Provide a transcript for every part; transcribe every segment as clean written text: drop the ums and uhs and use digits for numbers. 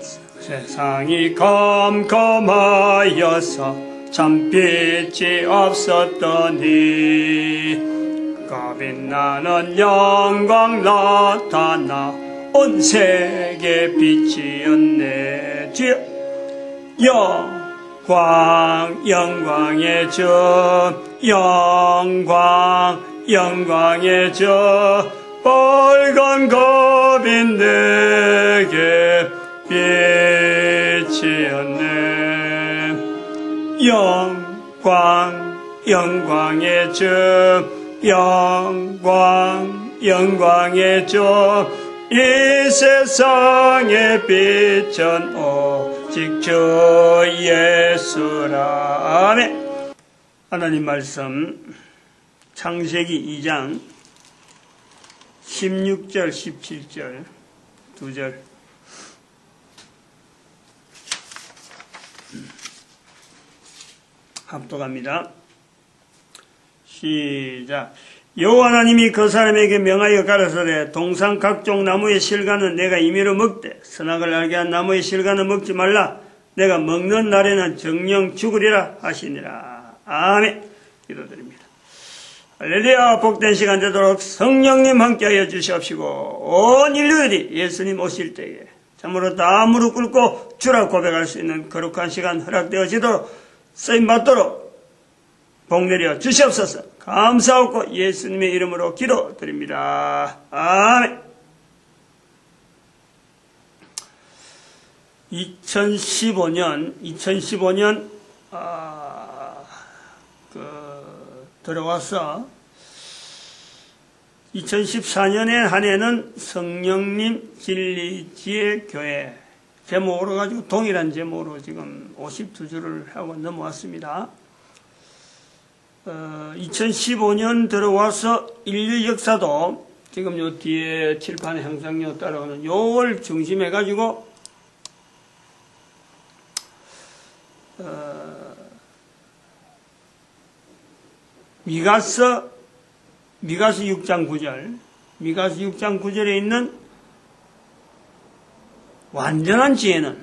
세상이 컴컴하여서 참빛이 없었더니 겁이 나는 영광 나타나 온 세계 빛이었네. 주여 영광의 주 영광의 주 빨간 겁이 내게 빛이었네. 영광의 주 영광의 주 이 세상의 빛은 오직 주 예수라. 아멘. 하나님 말씀 창세기 2장 16절 17절 2절 합독합니다. 시작. 여호와 하나님이 그 사람에게 명하여 가라사대 동산 각종 나무의 실과는 내가 임의로 먹되 선악을 알게 한 나무의 실과는 먹지 말라. 내가 먹는 날에는 정령 죽으리라 하시니라. 아멘. 기도드립니다. 할렐루야. 복된 시간 되도록 성령님 함께하여 주시옵시고 온 인류들이 예수님 오실 때에 참으로 다 무릎 꿇고 주라 고백할 수 있는 거룩한 시간 허락되어지도록 쓰임받도록 복내려 주시옵소서. 감사하고 예수님의 이름으로 기도드립니다. 아멘. 2015년 들어와서 2014년에 한 해는 성령님 진리지혜 교회 제목으로 가지고 동일한 제목으로 지금 52주를 하고 넘어왔습니다. 2015년 들어와서 인류 역사도 지금 요 뒤에 칠판에 항상 요 따라오는 요걸 중심해 가지고 미가서 6장 9절 미가서 6장 9절에 있는 완전한 지혜라는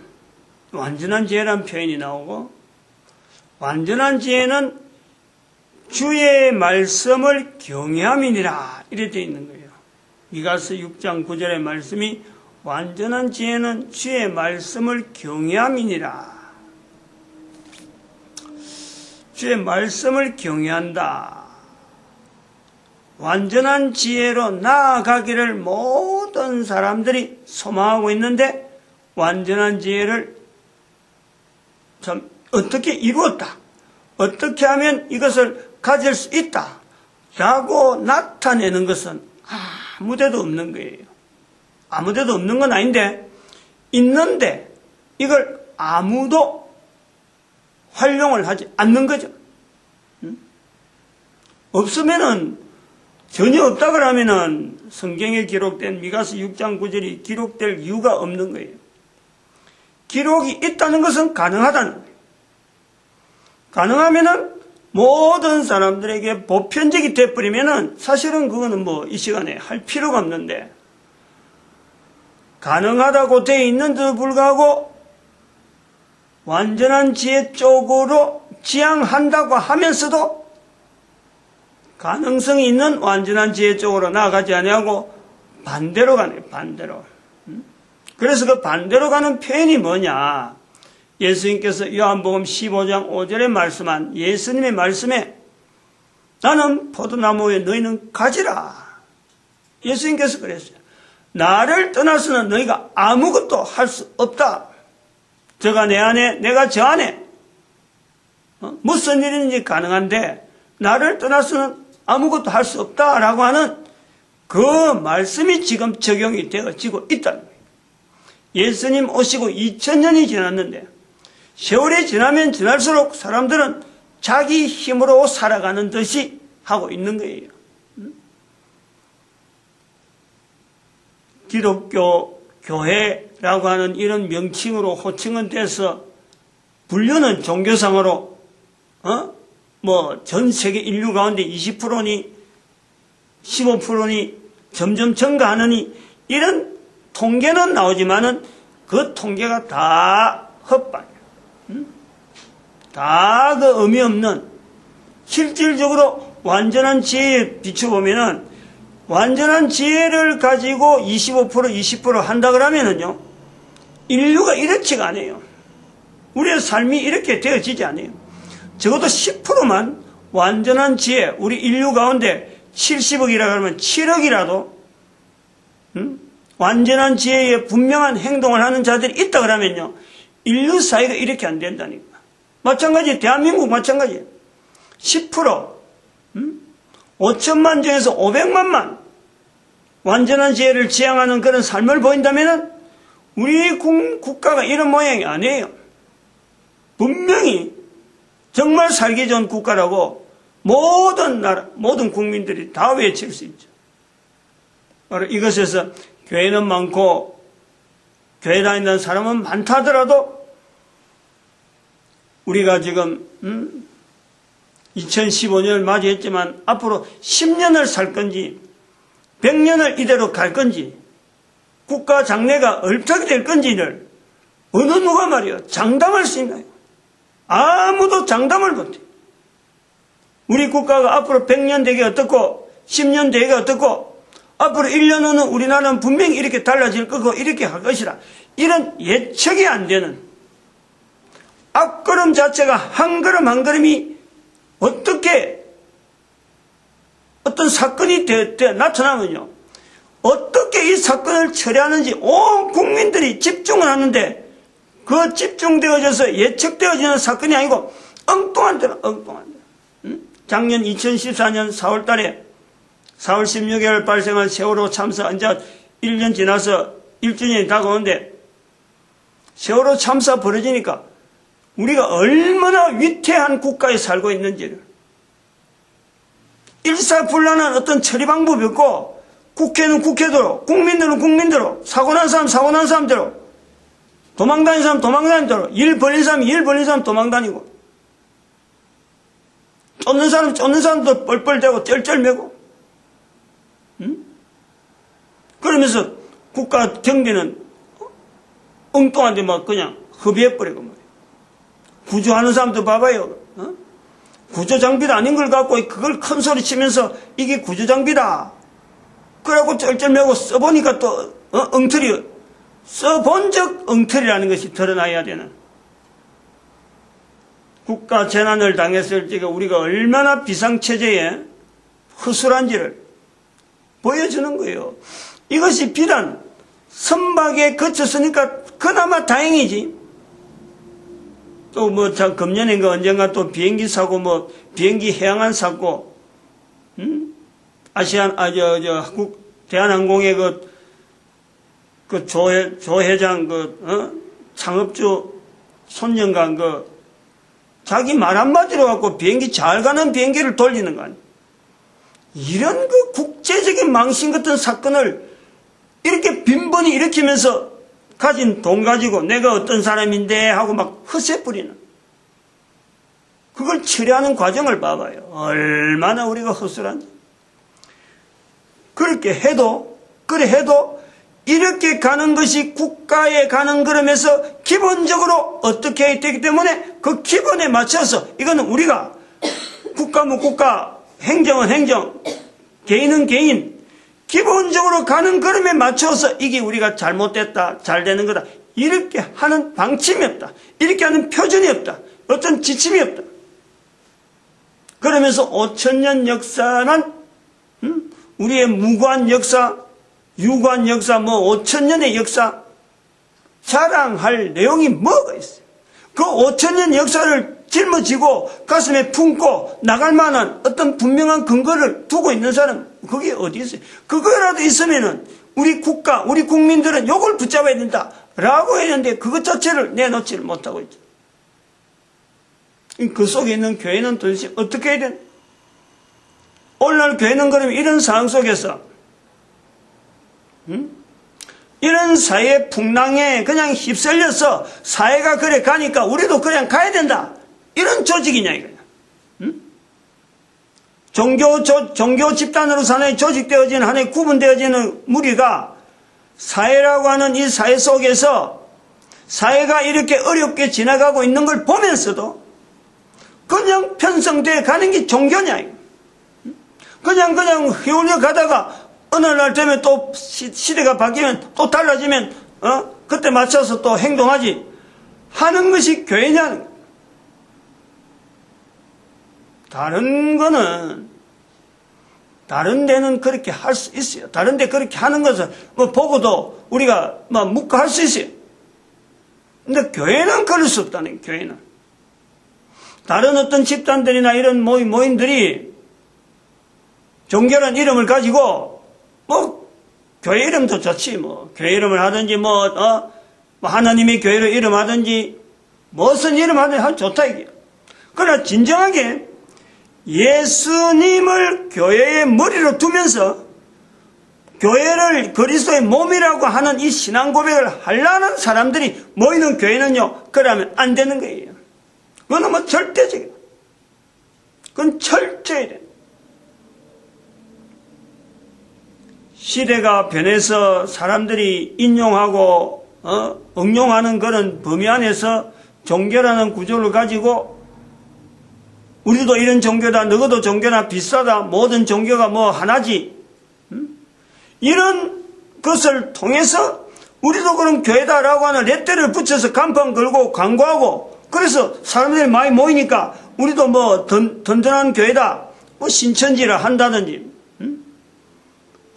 표현이 나오고 완전한 지혜는 주의 말씀을 경외함이니라 이렇게 되어 있는 거예요. 미가서 6장 9절의 말씀이 완전한 지혜는 주의 말씀을 경외함이니라. 주의 말씀을 경외한다. 완전한 지혜로 나아가기를 모든 사람들이 소망하고 있는데 완전한 지혜를 참 어떻게 이루었다. 어떻게 하면 이것을 가질 수 있다 라고 나타내는 것은 아무데도 없는 거예요. 아무데도 없는 건 아닌데 있는데 이걸 아무도 활용을 하지 않는 거죠. 없으면은 전혀 없다 그러면은 성경에 기록된 미가서 6장 9절이 기록될 이유가 없는 거예요. 기록이 있다는 것은 가능하다는 거예요. 가능하면은 모든 사람들에게 보편적이 돼버리면은 사실은 그거는 뭐 이 시간에 할 필요가 없는데 가능하다고 되어 있는데도 불구하고 완전한 지혜 쪽으로 지향한다고 하면서도 가능성이 있는 완전한 지혜 쪽으로 나아가지 아니하고 반대로 가네요. 반대로. 그래서 그 반대로 가는 표현이 뭐냐. 예수님께서 요한복음 15장 5절에 말씀한 예수님의 말씀에 나는 포도나무 위에 너희는 가지라. 예수님께서 그랬어요. 나를 떠나서는 너희가 아무것도 할 수 없다. 저가 내 안에 내가 저 안에 무슨 일인지 가능한데 나를 떠나서는 아무것도 할 수 없다라고 하는 그 말씀이 지금 적용이 되어지고 있다는 거예요. 예수님 오시고 2000년이 지났는데 세월이 지나면 지날수록 사람들은 자기 힘으로 살아가는 듯이 하고 있는 거예요. 기독교 교회라고 하는 이런 명칭으로 호칭은 돼서 분류는 종교상으로 뭐 전 세계 인류 가운데 20%니 15%니 점점 증가하느니 이런 통계는 나오지만은 그 통계가 다 헛방이야. 다 그 의미 없는, 실질적으로 완전한 지혜에 비춰보면은, 완전한 지혜를 가지고 25%, 20% 한다 그러면은요, 인류가 이렇지가 않아요. 우리의 삶이 이렇게 되어지지 않아요. 적어도 10%만 완전한 지혜, 우리 인류 가운데 70억이라 그러면 7억이라도, 완전한 지혜에 분명한 행동을 하는 자들이 있다 그러면요, 인류 사회가 이렇게 안 된다니까. 마찬가지, 대한민국 마찬가지예요. 10%, 5천만 중에서 500만만 완전한 지혜를 지향하는 그런 삶을 보인다면 우리 국가가 이런 모양이 아니에요. 분명히 정말 살기 좋은 국가라고 모든 나라, 모든 국민들이 다 외칠 수 있죠. 바로 이것에서 교회는 많고 교회 다니는 사람은 많다 하더라도 우리가 지금 2015년을 맞이했지만 앞으로 10년을 살 건지 100년을 이대로 갈 건지 국가 장래가 어떻게 될 건지를 어느 누가 말이요 장담할 수 있나요? 아무도 장담을 못해. 우리 국가가 앞으로 100년 되게 어떻고 10년 되게 어떻고 앞으로 1년 후는 우리나라는 분명히 이렇게 달라질 거고 이렇게 할 것이라, 이런 예측이 안 되는 앞걸음 자체가 한 걸음 한 걸음이 어떻게 어떤 사건이 나타나면요, 어떻게 이 사건을 처리하는지 온 국민들이 집중을 하는데 그 집중되어져서 예측되어지는 사건이 아니고 엉뚱한 대로 작년 2014년 4월 달에 4월 16일 발생한 세월호 참사, 이제 1년 지나서 1주년이 다가오는데 세월호 참사 벌어지니까 우리가 얼마나 위태한 국가에 살고 있는지를, 일사불란한 어떤 처리 방법이 없고 국회는 국회대로, 국민들은 국민대로, 사고 난 사람 사고 난 사람대로, 도망다니는 사람 도망다니는 대로, 일 벌린 사람 일 벌린 사람 도망다니고, 쫓는 사람 쫓는 사람도 뻘뻘대고 쩔쩔매고, 그러면서 국가 경비는 엉뚱한데 막 그냥 허비해버리고 말이에요. 구조하는 사람도 봐봐요. 구조장비도 아닌 걸 갖고 그걸 큰 소리 치면서 이게 구조장비다. 그러고 쩔쩔매고 써보니까 또 엉터리, 써본 적 엉터리라는 것이 드러나야 되는, 국가 재난을 당했을 때 우리가 얼마나 비상체제에 허술한지를 보여주는 거예요. 이것이 비단 선박에 거쳤으니까 그나마 다행이지. 또 뭐 참 금년인가 언젠가 또 비행기 사고, 뭐 비행기 해양안 사고, 대한항공의 그 조 회장 창업주 손영관 자기 말 한마디로 갖고 비행기 잘 가는 비행기를 돌리는 거 아니에요. 이런 그 국제적인 망신 같은 사건을 이렇게 빈번히 일으키면서 가진 돈 가지고 내가 어떤 사람인데 하고 막 허세 뿌리는, 그걸 처리하는 과정을 봐봐요. 얼마나 우리가 허술한지. 그렇게 해도 이렇게 가는 것이 국가에 가는 걸음에서 기본적으로 어떻게 되기 때문에 그 기본에 맞춰서, 이거는 우리가 국가면 국가, 행정은 행정, 개인은 개인, 기본적으로 가는 걸음에 맞춰서 이게 우리가 잘못됐다, 잘 되는 거다, 이렇게 하는 방침이 없다, 이렇게 하는 표준이 없다, 어떤 지침이 없다. 그러면서 5천년 역사는 우리의 무관 역사, 유관 역사, 5천년의 역사 자랑할 내용이 뭐가 있어요? 그 5천년 역사를 짊어지고 가슴에 품고 나갈 만한 어떤 분명한 근거를 두고 있는 사람, 그게 어디 있어요? 그거라도 있으면은 우리 국가, 우리 국민들은 요걸 붙잡아야 된다 라고 했는데 그것 자체를 내놓지를 못하고 있죠. 그 속에 있는 교회는 도대체 어떻게 해야 되나? 오늘날 교회는 그러면 이런 상황 속에서 이런 사회 풍랑에 그냥 휩쓸려서 사회가 그래 가니까 우리도 그냥 가야 된다, 이런 조직이냐 이거야. 종교 집단으로서 하나의 조직되어지는, 하나의 구분되어지는 무리가 사회라고 하는 이 사회 속에서 사회가 이렇게 어렵게 지나가고 있는 걸 보면서도 그냥 편성되어 가는 게 종교냐. 그냥 휘울려 가다가 어느 날 되면 또 시대가 바뀌면 또 달라지면 그때 맞춰서 또 행동하지 하는 것이 교회냐. 다른 거는 다른 데는 그렇게 할 수 있어요. 다른 데 그렇게 하는 것을 보고도 우리가 묵과할 수 있어요. 근데 교회는 그럴 수 없다는 거예요. 교회는. 다른 어떤 집단들이나 이런 모임들이 종교란 이름을 가지고 교회 이름도 좋지 교회 이름을 하든지 하나님의 교회를 이름하든지 무슨 이름 하든지 좋다 이게. 그러나 진정하게 예수님을 교회의 머리로 두면서 교회를 그리스도의 몸이라고 하는 이 신앙 고백을 하려는 사람들이 모이는 교회는요, 그러면 안 되는 거예요. 그건 절대적이다. 그건 철저해야 돼. 시대가 변해서 사람들이 인용하고 응용하는 그런 범위 안에서 종교라는 구조를 가지고 우리도 이런 종교다, 너희도 종교나 비슷하다, 모든 종교가 하나지, 이런 것을 통해서 우리도 그럼 교회다라고 하는 레터를 붙여서 간판 걸고 광고하고, 그래서 사람들이 많이 모이니까 우리도 든든한 교회다, 신천지를 한다든지,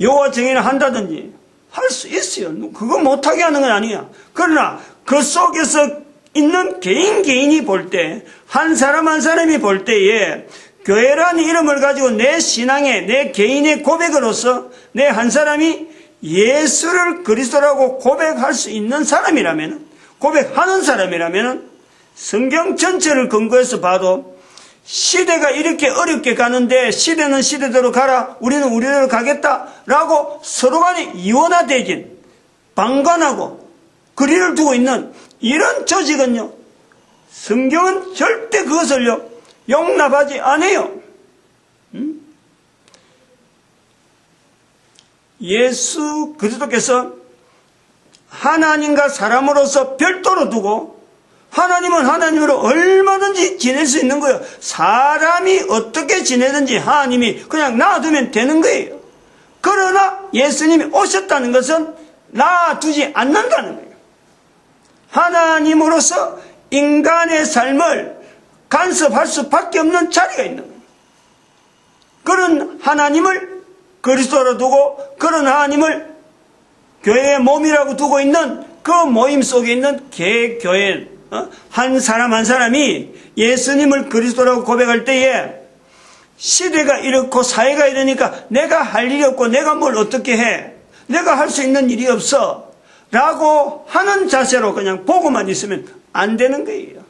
여호와 증인을 한다든지 할 수 있어요. 그거 못하게 하는 건 아니야. 그러나 그 속에서 있는 개인이 볼 때, 한 사람 한 사람이 볼 때에 교회라는 이름을 가지고 내 신앙의, 내 개인의 고백으로서 내 한 사람이 예수를 그리스도라고 고백할 수 있는 사람이라면, 고백하는 사람이라면 성경 전체를 근거해서 봐도 시대가 이렇게 어렵게 가는데 시대는 시대대로 가라, 우리는 우리대로 가겠다라고 서로 간에 이원화되긴 방관하고 거리를 두고 있는 이런 조직은요, 성경은 절대 그것을요 용납하지 않아요. 예수 그리스도께서 하나님과 사람으로서 별도로 두고 하나님은 하나님으로 얼마든지 지낼 수 있는 거예요. 사람이 어떻게 지내든지 하나님이 그냥 놔두면 되는 거예요. 그러나 예수님이 오셨다는 것은 놔두지 않는다는 거예요. 하나님으로서 인간의 삶을 간섭할 수밖에 없는 자리가 있는 거예요. 그런 하나님을 그리스도로 두고 그런 하나님을 교회의 몸이라고 두고 있는 그 모임 속에 있는 개교회, 한 사람 한 사람이 예수님을 그리스도라고 고백할 때에 시대가 이렇고 사회가 이러니까 내가 할 일이 없고 내가 뭘 어떻게 해, 내가 할 수 있는 일이 없어 라고 하는 자세로 그냥 보고만 있으면 안 되는 거예요.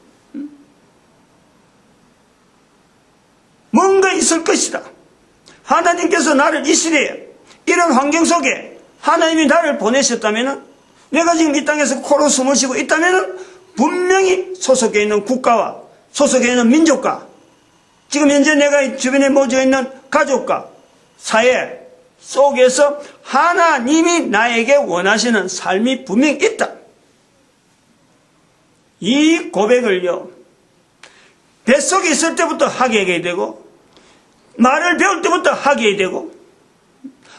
뭔가 있을 것이다. 하나님께서 나를 이 시대에 이런 환경 속에 하나님이 나를 보내셨다면, 내가 지금 이 땅에서 코로 숨을 쉬고 있다면 분명히 소속해 있는 국가와 소속해 있는 민족과 지금 현재 내가 주변에 모여 있는 가족과 사회 속에서 하나님이 나에게 원하시는 삶이 분명히 있다. 이 고백을요, 뱃속에 있을 때부터 하게 되고 말을 배울 때부터 하게 되고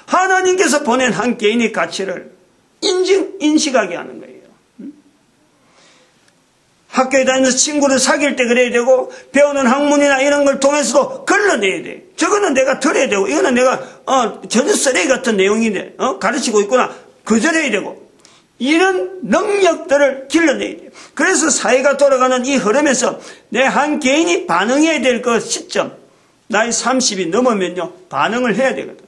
하나님께서 보낸 한 개인의 가치를 인식하게 하는 거예요. 학교에 다니면서 친구를 사귈 때 그래야 되고, 배우는 학문이나 이런 걸 통해서도 걸러내야 돼. 저거는 내가 들어야 되고, 이거는 내가 전혀 쓰레기 같은 내용인데 가르치고 있구나, 거절해야 되고, 이런 능력들을 길러내야 돼요. 그래서 사회가 돌아가는 이 흐름에서 내 한 개인이 반응해야 될 그 시점, 나이 30이 넘으면요 반응을 해야 되거든.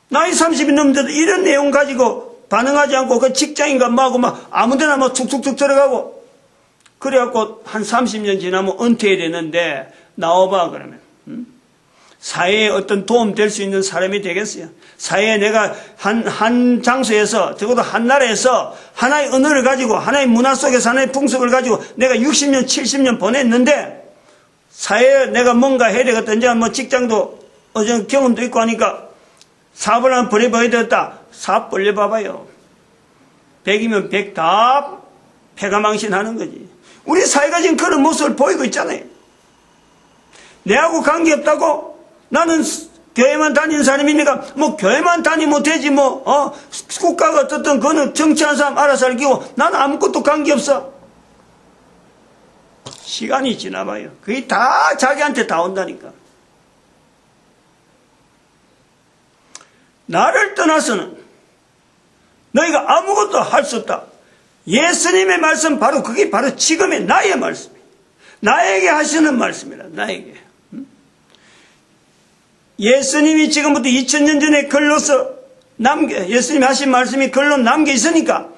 나이 30이 넘는데도 이런 내용 가지고 반응하지 않고 그 직장인가 뭐하고 막 아무데나 뭐 툭툭툭 들어가고, 그래갖고 한 30년 지나면 은퇴해야 되는데 나와봐 그러면 사회에 어떤 도움 될 수 있는 사람이 되겠어요? 사회에 내가 한 장소에서, 적어도 한 나라에서 하나의 언어를 가지고 하나의 문화 속에서 하나의 풍습을 가지고 내가 60년 70년 보냈는데 사회에 내가 뭔가 해야 되겠다, 이제 뭐 직장도 어떤 경험도 있고 하니까 사업을 한번 벌여봐야 되겠다. 사업 벌려봐봐요. 100이면 100 다 패가망신하는 거지. 우리 사회가 지금 그런 모습을 보이고 있잖아요. 내하고 관계없다고 나는 교회만 다니는 사람이니까 뭐 교회만 다니면 되지 국가가 어떻든 그거는 정치하는 사람 알아서 알기고 나는 아무것도 관계없어. 시간이 지나봐요. 그게 다 자기한테 다 온다니까. 나를 떠나서는 너희가 아무것도 할 수 없다. 예수님의 말씀 그게 바로 지금의 나의 말씀이에요. 나에게 하시는 말씀이라. 나에게. 예수님이 지금부터 2000년 전에 글로서 예수님이 하신 말씀이 글로 남겨 있으니까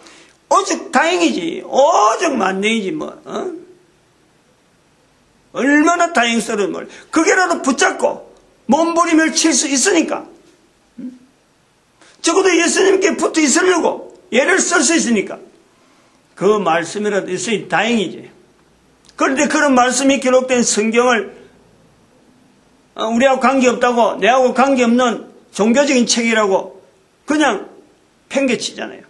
오직 다행이지. 오직 만능이지 얼마나 다행스러운 말. 그게라도 붙잡고 몸부림을 칠 수 있으니까. 적어도 예수님께 붙어 있으려고 예를 쓸 수 있으니까 그 말씀이라도 있으니 다행이지. 그런데 그런 말씀이 기록된 성경을 우리하고 관계없다고 내하고 관계없는 종교적인 책이라고 그냥 팽개치잖아요.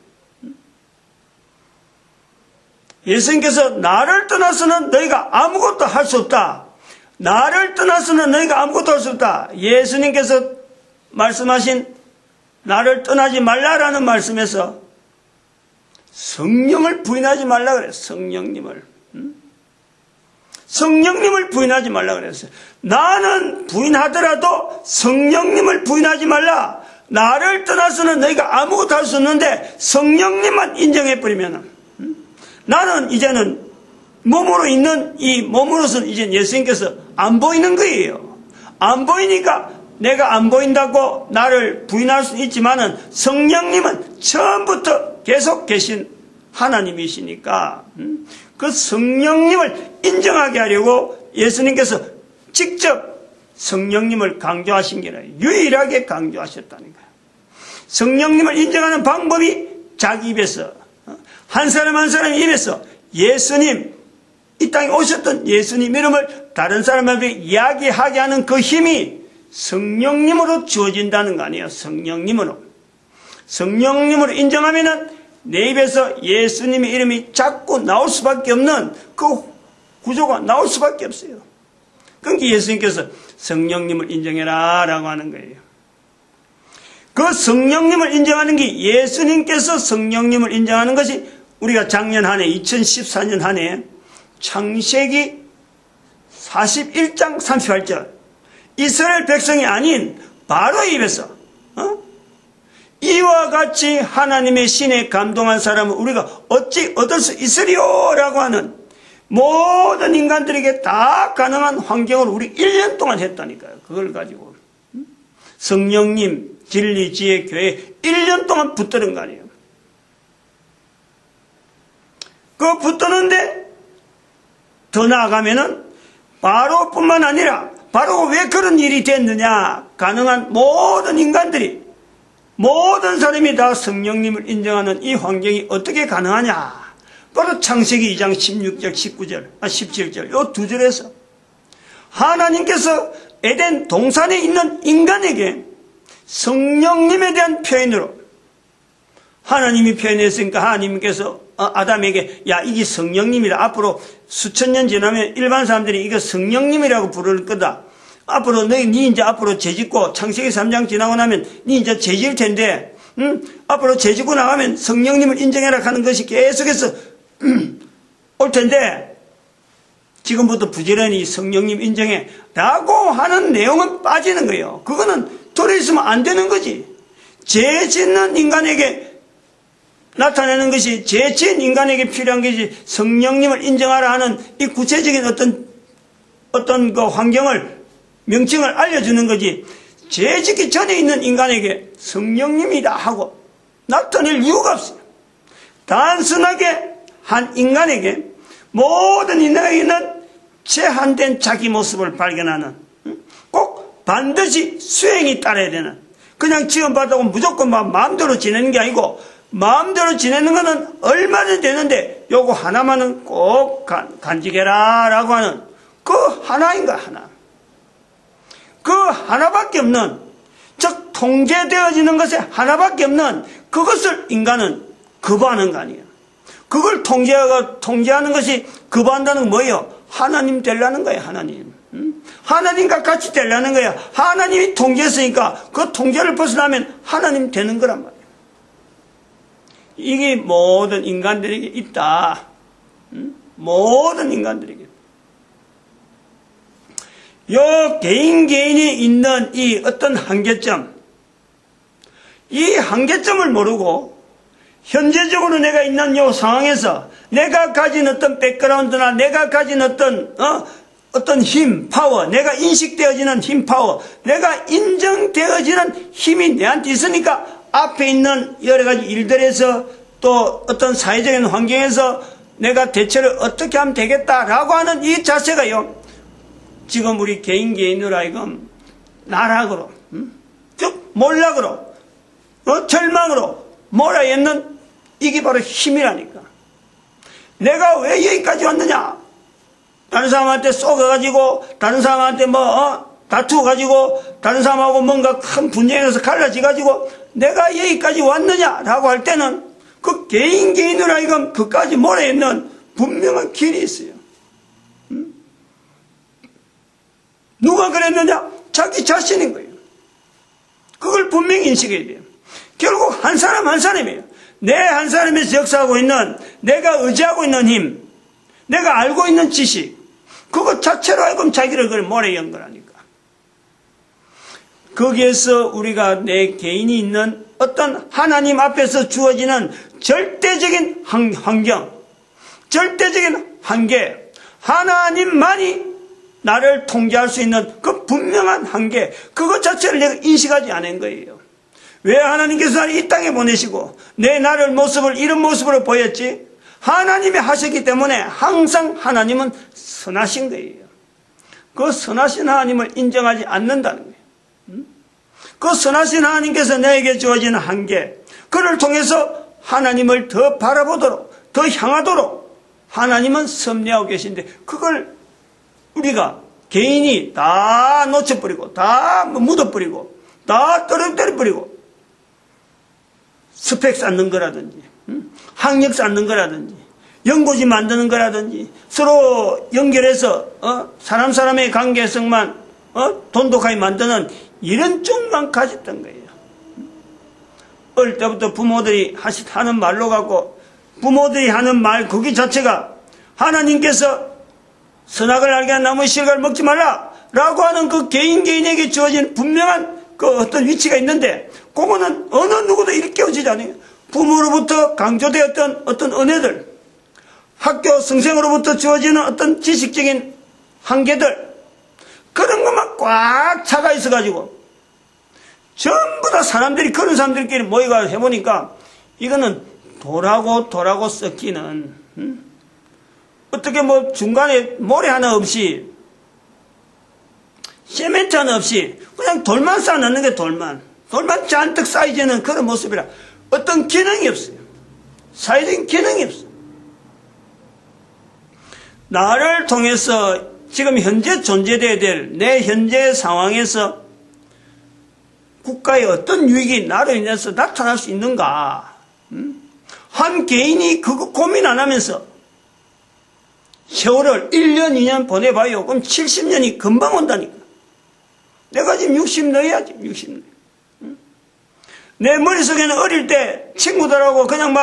예수님께서 나를 떠나서는 너희가 아무것도 할 수 없다. 나를 떠나서는 너희가 아무것도 할 수 없다. 예수님께서 말씀하신 나를 떠나지 말라라는 말씀에서 성령을 부인하지 말라 그랬어요. 성령님을 부인하지 말라 그랬어요. 나는 부인하더라도 성령님을 부인하지 말라. 나를 떠나서는 너희가 아무것도 할 수 없는데 성령님만 인정해버리면 나는 이제는 몸으로 있는 이 몸으로서는 이제 예수님께서 안 보이는 거예요. 안 보이니까 내가 안 보인다고 나를 부인할 수는 있지만은 성령님은 처음부터 계속 계신 하나님이시니까 그 성령님을 인정하게 하려고 예수님께서 직접 성령님을 강조하신 게 아니라 유일하게 강조하셨다니까요. 성령님을 인정하는 방법이 자기 입에서 한 사람 한 사람 입에서 예수님 이 땅에 오셨던 예수님 이름을 다른 사람에게 이야기하게 하는 그 힘이 성령님으로 주어진다는 거 아니에요. 성령님으로 인정하면은 내 입에서 예수님의 이름이 자꾸 나올 수밖에 없는 그 구조가 나올 수밖에 없어요. 그러니까 예수님께서 성령님을 인정해라 라고 하는 거예요. 그 성령님을 인정하는 게 예수님께서 성령님을 인정하는 것이 우리가 작년 한 해 2014년 한 해 창세기 41장 38절 이스라엘 백성이 아닌 바로의 입에서 이와 같이 하나님의 신에 감동한 사람은 우리가 어찌 얻을 수 있으리요? 라고 하는 모든 인간들에게 다 가능한 환경을 우리 1년 동안 했다니까요. 그걸 가지고 성령님, 진리, 지혜, 교회 1년 동안 붙드는 거 아니에요. 그 붙드는데 더 나아가면은 바로뿐만 아니라 바로 왜 그런 일이 됐느냐? 가능한 모든 인간들이 모든 사람이 다 성령님을 인정하는 이 환경이 어떻게 가능하냐? 바로 창세기 2장 16절, 19절, 17절 이 두 절에서 하나님께서 에덴 동산에 있는 인간에게 성령님에 대한 표현으로 하나님이 표현했으니까 하나님께서 아담에게 야 이게 성령님이라 앞으로 수천 년 지나면 일반 사람들이 이거 성령님이라고 부를 거다. 앞으로 네 이제 앞으로 죄짓고 창세기 3장 지나고 나면 네 이제 죄질 텐데 앞으로 죄짓고 나가면 성령님을 인정해라 하는 것이 계속해서 올 텐데 지금부터 부지런히 성령님 인정해 라고 하는 내용은 빠지는 거예요. 그거는 들어있으면 안 되는 거지. 죄 짓는 인간에게 나타내는 것이 죄 지은 인간에게 필요한 것이 성령님을 인정하라 하는 이 구체적인 어떤 그 환경을 명칭을 알려주는 거지 죄 짓기 전에 있는 인간에게 성령님이다 하고 나타낼 이유가 없어요. 단순하게 한 인간에게 모든 인간에게는 제한된 자기 모습을 발견하는 꼭 반드시 수행이 따라야 되는 그냥 지원받다고 무조건 마음대로 지내는 게 아니고 마음대로 지내는 거는 얼마든지 되는데 요거 하나만은 꼭 간직해라 라고 하는 그 하나인가 하나. 그 하나밖에 없는 즉 통제되어지는 것에 하나밖에 없는 그것을 인간은 거부하는 거 아니에요. 그걸 통제하는 것이 거부한다는 건 뭐예요? 하나님 되려는 거예요, 하나님. 하나님과 같이 되려는 거예요. 하나님이 통제했으니까 그 통제를 벗어나면 하나님 되는 거란 말이에요. 이게 모든 인간들에게 있다. 모든 인간들에게. 요 개인이 있는 이 어떤 한계점, 이 한계점을 모르고 현재적으로 내가 있는 요 상황에서 내가 가진 어떤 백그라운드나 내가 가진 어떤 힘, 파워, 내가 인식되어지는 힘, 파워, 내가 인정되어지는 힘이 내한테 있으니까 앞에 있는 여러 가지 일들에서 또 어떤 사회적인 환경에서 내가 대처를 어떻게 하면 되겠다라고 하는 이 자체가요, 지금 우리 개인으로 하여금 나락으로, 즉 몰락으로, 절망으로 몰아있는 이게 바로 힘이라니까. 내가 왜 여기까지 왔느냐? 다른 사람한테 쏘가가지고, 다른 사람한테 다투어가지고, 다른 사람하고 뭔가 큰 분쟁에 대해서 갈라져가지고, 내가 여기까지 왔느냐라고 할 때는 그 개인으로 하여금 그까지 몰아있는 분명한 길이 있어요. 누가 그랬느냐? 자기 자신인 거예요. 그걸 분명히 인식해야 돼요. 결국 한 사람 한 사람이에요. 내 한 사람에서 역사하고 있는, 내가 의지하고 있는 힘, 내가 알고 있는 지식, 그것 자체로 하여금 자기를 그걸 몰아연 거라니까. 거기에서 우리가 내 개인이 있는 어떤 하나님 앞에서 주어지는 절대적인 환경, 절대적인 한계, 하나님만이 나를 통제할 수 있는 그 분명한 한계, 그것 자체를 내가 인식하지 않은 거예요. 왜 하나님께서 나를 이 땅에 보내시고 나를 모습을 이런 모습으로 보였지? 하나님이 하셨기 때문에 항상 하나님은 선하신 거예요. 그 선하신 하나님을 인정하지 않는다는 거예요. 그 선하신 하나님께서 내게 주어지는 한계, 그를 통해서 하나님을 더 바라보도록, 더 향하도록 하나님은 섭리하고 계신데, 그걸 우리가 개인이 다 놓쳐버리고, 다 묻어버리고, 다 떨어뜨려버리고, 스펙 쌓는 거라든지, 학력 쌓는 거라든지, 연고지 만드는 거라든지, 서로 연결해서 사람의 관계성만 돈독하게 만드는 이런 쪽만 가졌던 거예요. 어릴 때부터 부모들이 하는 말로 갖고, 부모들이 하는 말 거기 자체가 하나님께서 선악을 알게 한 나무의 실과를 먹지 말라 라고 하는 그 개인에게 주어진 분명한 그 어떤 위치가 있는데, 그거는 어느 누구도 일깨워지지 않아요. 부모로부터 강조되었던 어떤 은혜들, 학교 선생으로부터 주어지는 어떤 지식적인 한계들, 그런 것만 꽉 차가 있어가지고 전부 다 사람들이, 그런 사람들끼리 모여가 해보니까 이거는 돌하고 섞이는, 어떻게 중간에 모래 하나 없이, 세멘트 하나 없이 그냥 돌만 쌓아놓는 게 돌만 잔뜩 쌓이지는 그런 모습이라 어떤 기능이 없어요. 사회적인 기능이 없어요. 나를 통해서 지금 현재 존재되어야 될 내 현재 상황에서 국가의 어떤 유익이 나로 인해서 나타날 수 있는가? 한 개인이 그거 고민 안 하면서 세월을 1년, 2년 보내봐요. 그럼 70년이 금방 온다니까. 내가 지금 60 넣어야지, 60 넣어. 내 머릿속에는 어릴 때 친구들하고 그냥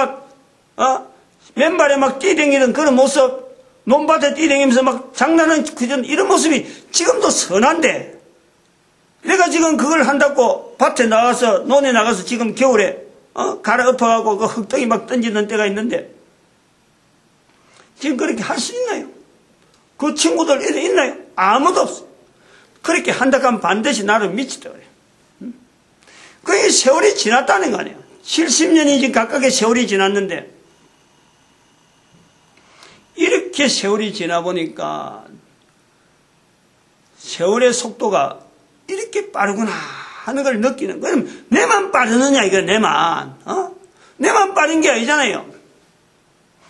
맨발에 뛰댕기는 그런 모습, 논밭에 뛰댕기면서 장난하는 이런 모습이 지금도 선한데, 내가 지금 그걸 한다고 밭에 나가서, 논에 나가서 지금 겨울에, 갈아엎어가고 그 흙덩이 던지는 때가 있는데, 지금 그렇게 할 수 있나요? 그 친구들 있나요? 아무도 없어요. 그렇게 한다고 하면 반드시 나를 미치다 그래요. 그게 세월이 지났다는 거 아니에요. 70년이 지금 각각의 세월이 지났는데, 이렇게 세월이 지나 보니까 세월의 속도가 이렇게 빠르구나 하는 걸 느끼는 거예요. 그럼 내만 빠르느냐 이거, 내만 빠른 게 아니잖아요.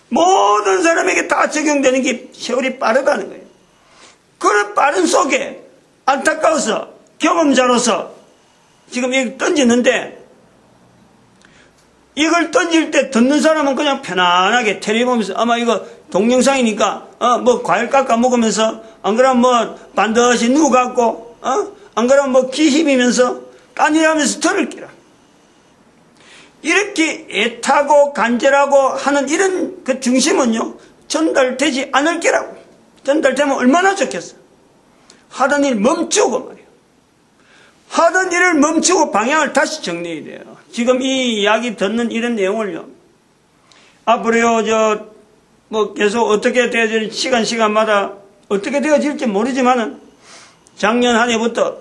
모든 사람에게 다 적용되는 게 세월이 빠르다는 거예요. 그런 빠른 속에 안타까워서 경험자로서 지금 여기 던지는데, 이걸 던질 때 듣는 사람은 그냥 편안하게 텔레비 보면서 아마 이거 동영상이니까 뭐 과일 깎아 먹으면서 안 그러면 뭐 반드시 누워갖고 안 그러면 뭐 귀 힘이면서 딴일하면서 들을 기라. 이렇게 애타고 간절하고 하는 이런 그 중심은요 전달되지 않을 기라고. 전달되면 얼마나 좋겠어. 하던 일 멈추고 말이에요. 하던 일을 멈추고 방향을 다시 정리해야 돼요. 지금 이 이야기 듣는 이런 내용을요. 앞으로요, 뭐 계속 어떻게 되어질 시간마다 어떻게 되어질지 모르지만은 작년 한 해부터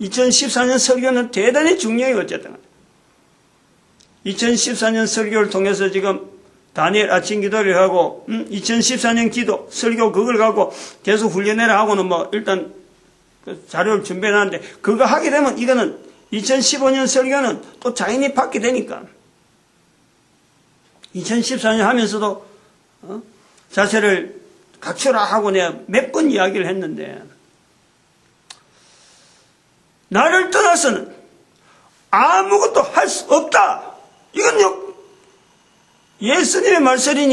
2014년 설교는 대단히 중요해요, 어쨌든. 2014년 설교를 통해서 지금 다니엘 아침 기도를 하고 2014년 기도 설교 그걸 갖고 계속 훈련해라 하고는 뭐 일단 그 자료를 준비해놨는데 그거 하게 되면 이거는 2015년 설교는 또 자연히 받게 되니까 2014년 하면서도 자세를 갖추라 하고 내가 몇 번 이야기를 했는데 나를 떠나서는 아무것도 할 수 없다. 이건요 예수님의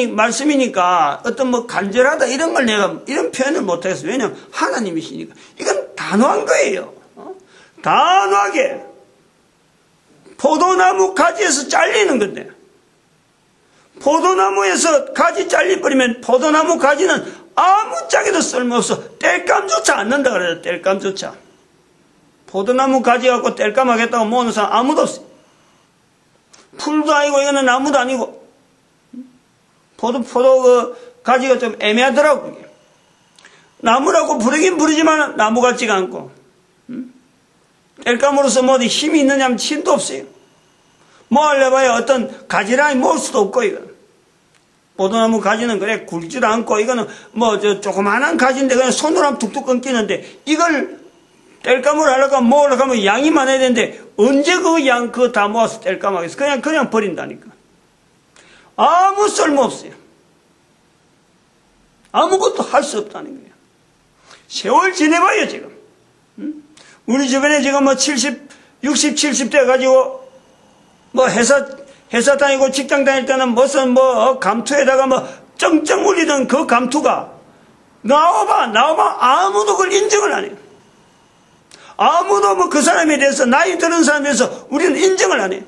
말씀이니까 어떤 뭐 간절하다 이런 걸 내가 이런 표현을 못하겠어. 왜냐하면 하나님이시니까. 이건 단호한 거예요. 단호하게 포도나무 가지에서 잘리는 건데 포도나무에서 가지 잘려버리면 포도나무 가지는 아무짝에도 쓸모없어. 땔감조차 않는다 그래요. 땔감조차. 포도나무 가지 갖고 땔감 하겠다고 모으는 사람 아무도 없어요. 풀도 아니고 이거는 나무도 아니고 포도 그 가지가 좀 애매하더라고. 그게. 나무라고 부르긴 부르지만 나무 같지가 않고 땔감으로서 뭐 어디 힘이 있느냐면 힘도 없어요. 뭐 하려봐야 어떤 가지랑이 모을 수도 없고 이거. 포도나무 가지는 그래 굵지도 않고 이거는 뭐 저 조그만한 가지인데 그냥 손으로 하면 툭툭 끊기는데 이걸 땔감을 하려고 하면 모으려고 하면 양이 많아야 되는데 언제 그 양 그거 다 모아서 땔감 하겠어. 그냥 버린다니까. 아무 쓸모 없어요. 아무것도 할 수 없다는 거예요. 세월 지내봐요 지금. 우리 주변에 지금 뭐 70, 60, 70대 가지고 뭐 회사 다니고 직장 다닐 때는 무슨 뭐 감투에다가 뭐 쩡쩡 울리던 그 감투가 나와봐 아무도 그걸 인정을 안 해요. 아무도 뭐 그 사람에 대해서 나이 들은 사람에 대해서 우리는 인정을 안 해요.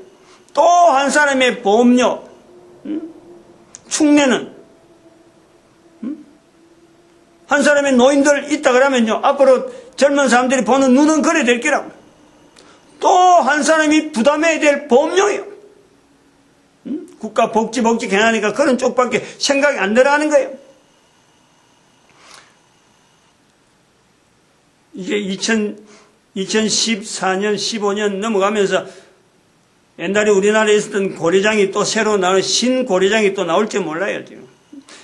또 한 사람의 보험료 축내는 한 사람의 노인들 있다 그러면요 앞으로 젊은 사람들이 보는 눈은 그래 될 거라고. 또 한 사람이 부담해야 될 보험료예요. 국가 복지 개나니까 그런 쪽밖에 생각이 안 들어가는 거예요. 이제 2014년 15년 넘어가면서 옛날에 우리나라에 있었던 고려장이 또 새로 나온 신고려장이 또 나올지 몰라요. 지금.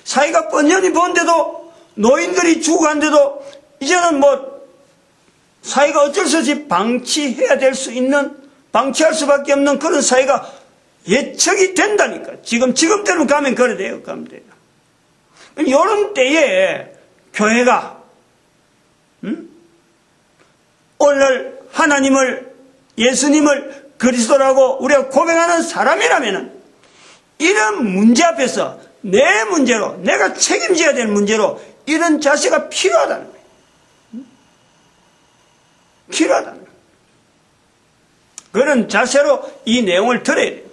사회가 뻔연히 본데도 노인들이 죽어간데도 이제는 뭐 사회가 어쩔 수 없이 방치해야 될 수 있는 방치할 수밖에 없는 그런 사회가 예측이 된다니까. 지금대로 가면 그래 돼요. 가면 돼요. 이런 때에 교회가 오늘 하나님을 예수님을 그리스도라고 우리가 고백하는 사람이라면 이런 문제 앞에서 내 문제로 내가 책임져야 될 문제로 이런 자세가 필요하다는 거예요. 필요하다는 거예요. 그런 자세로 이 내용을 들어야 돼요.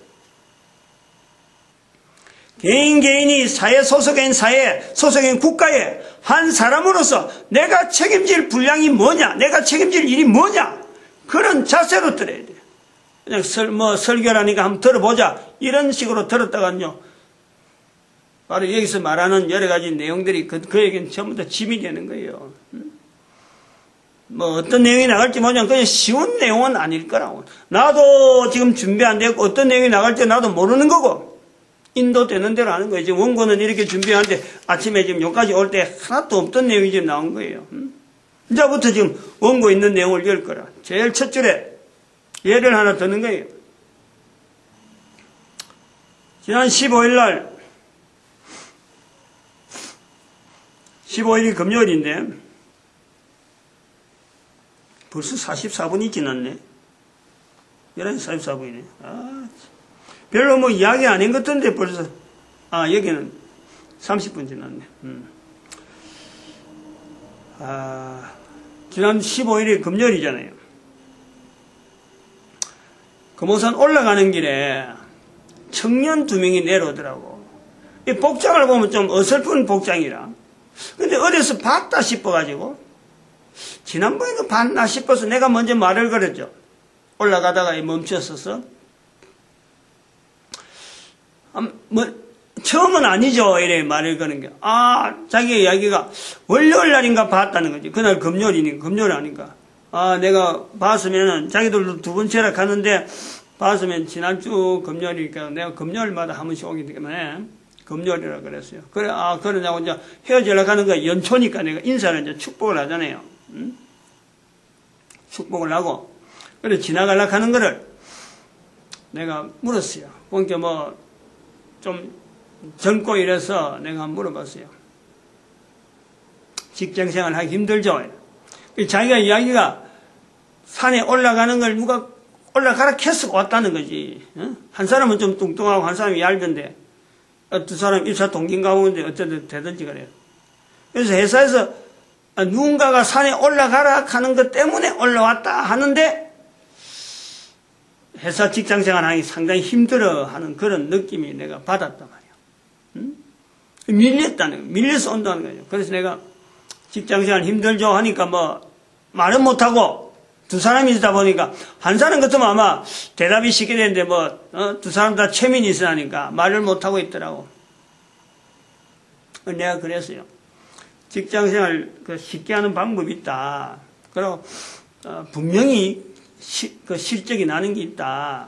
개인이 사회 소속인 국가에 한 사람으로서 내가 책임질 분량이 뭐냐, 내가 책임질 일이 뭐냐, 그런 자세로 들어야 돼요. 그냥 설교라니까 한번 들어보자. 이런 식으로 들었다가요. 바로 여기서 말하는 여러 가지 내용들이 그에게는 전부 다 짐이 되는 거예요. 뭐 어떤 내용이 나갈지 뭐냐 그냥 쉬운 내용은 아닐 거라고. 나도 지금 준비 안 되고 어떤 내용이 나갈지 나도 모르는 거고. 인도되는 대로 하는 거예요. 지금 원고는 이렇게 준비하는데 아침에 지금 여기까지 올 때 하나도 없던 내용이 지금 나온 거예요. 이제부터 지금 원고 있는 내용을 열 거라. 제일 첫 줄에 예를 하나 드는 거예요. 지난 15일 15일이 금요일인데 벌써 44분이 지났네. 11시 44분이네. 별로 뭐 이야기 안 한 것 같은데 벌써, 여기는 30분 지났네. 지난 15일이 금요일이잖아요. 금오산 올라가는 길에 청년 2명이 내려오더라고. 이 복장을 보면 좀 어설픈 복장이라. 근데 어디서 봤다 싶어가지고, 지난번에도 봤나 싶어서 내가 먼저 말을 걸었죠. 올라가다가 멈췄어서. 처음은 아니죠. 이래 말을 거는 게. 자기 이야기가 월요일 날인가 봤다는 거지. 그날 금요일 아닌가. 내가 봤으면은, 자기들도 2번째라 가는데, 봤으면 지난주 금요일이니까 내가 금요일마다 한 번씩 오기 때문에, 금요일이라 그랬어요. 그러냐고 이제 헤어지려고 하는 거 연초니까 내가 인사를 이제 축복을 하잖아요. 축복을 하고, 그래 지나가려고 하는 거를 내가 물었어요. 그러니까 뭐, 좀 젊고 이래서 내가 물어봤어요. 직장생활 하기 힘들죠? 자기가 이야기가 산에 올라가는 걸 누가 올라가라 캐서 왔다는 거지. 한 사람은 좀 뚱뚱하고 한 사람이 얇은데, 두 사람 1차 동긴 가보는데 어쨌든 되든지 그래요. 그래서 회사에서 누군가가 산에 올라가라 하는 것 때문에 올라왔다 하는데, 회사 직장생활 하기 상당히 힘들어 하는 그런 느낌이 내가 받았단 말이야. 밀렸다는 거예요. 밀려서 온다는 거예요. 그래서 내가 직장생활 힘들죠 하니까 뭐 말은 못하고, 두 사람이 있다 보니까 한 사람 같으면 아마 대답이 쉽게 되는데 두 사람 다 체면이 있으니까 말을 못하고 있더라고. 내가 그랬어요. 직장생활 쉽게 하는 방법이 있다. 그리고 분명히 실적이 나는 게 있다.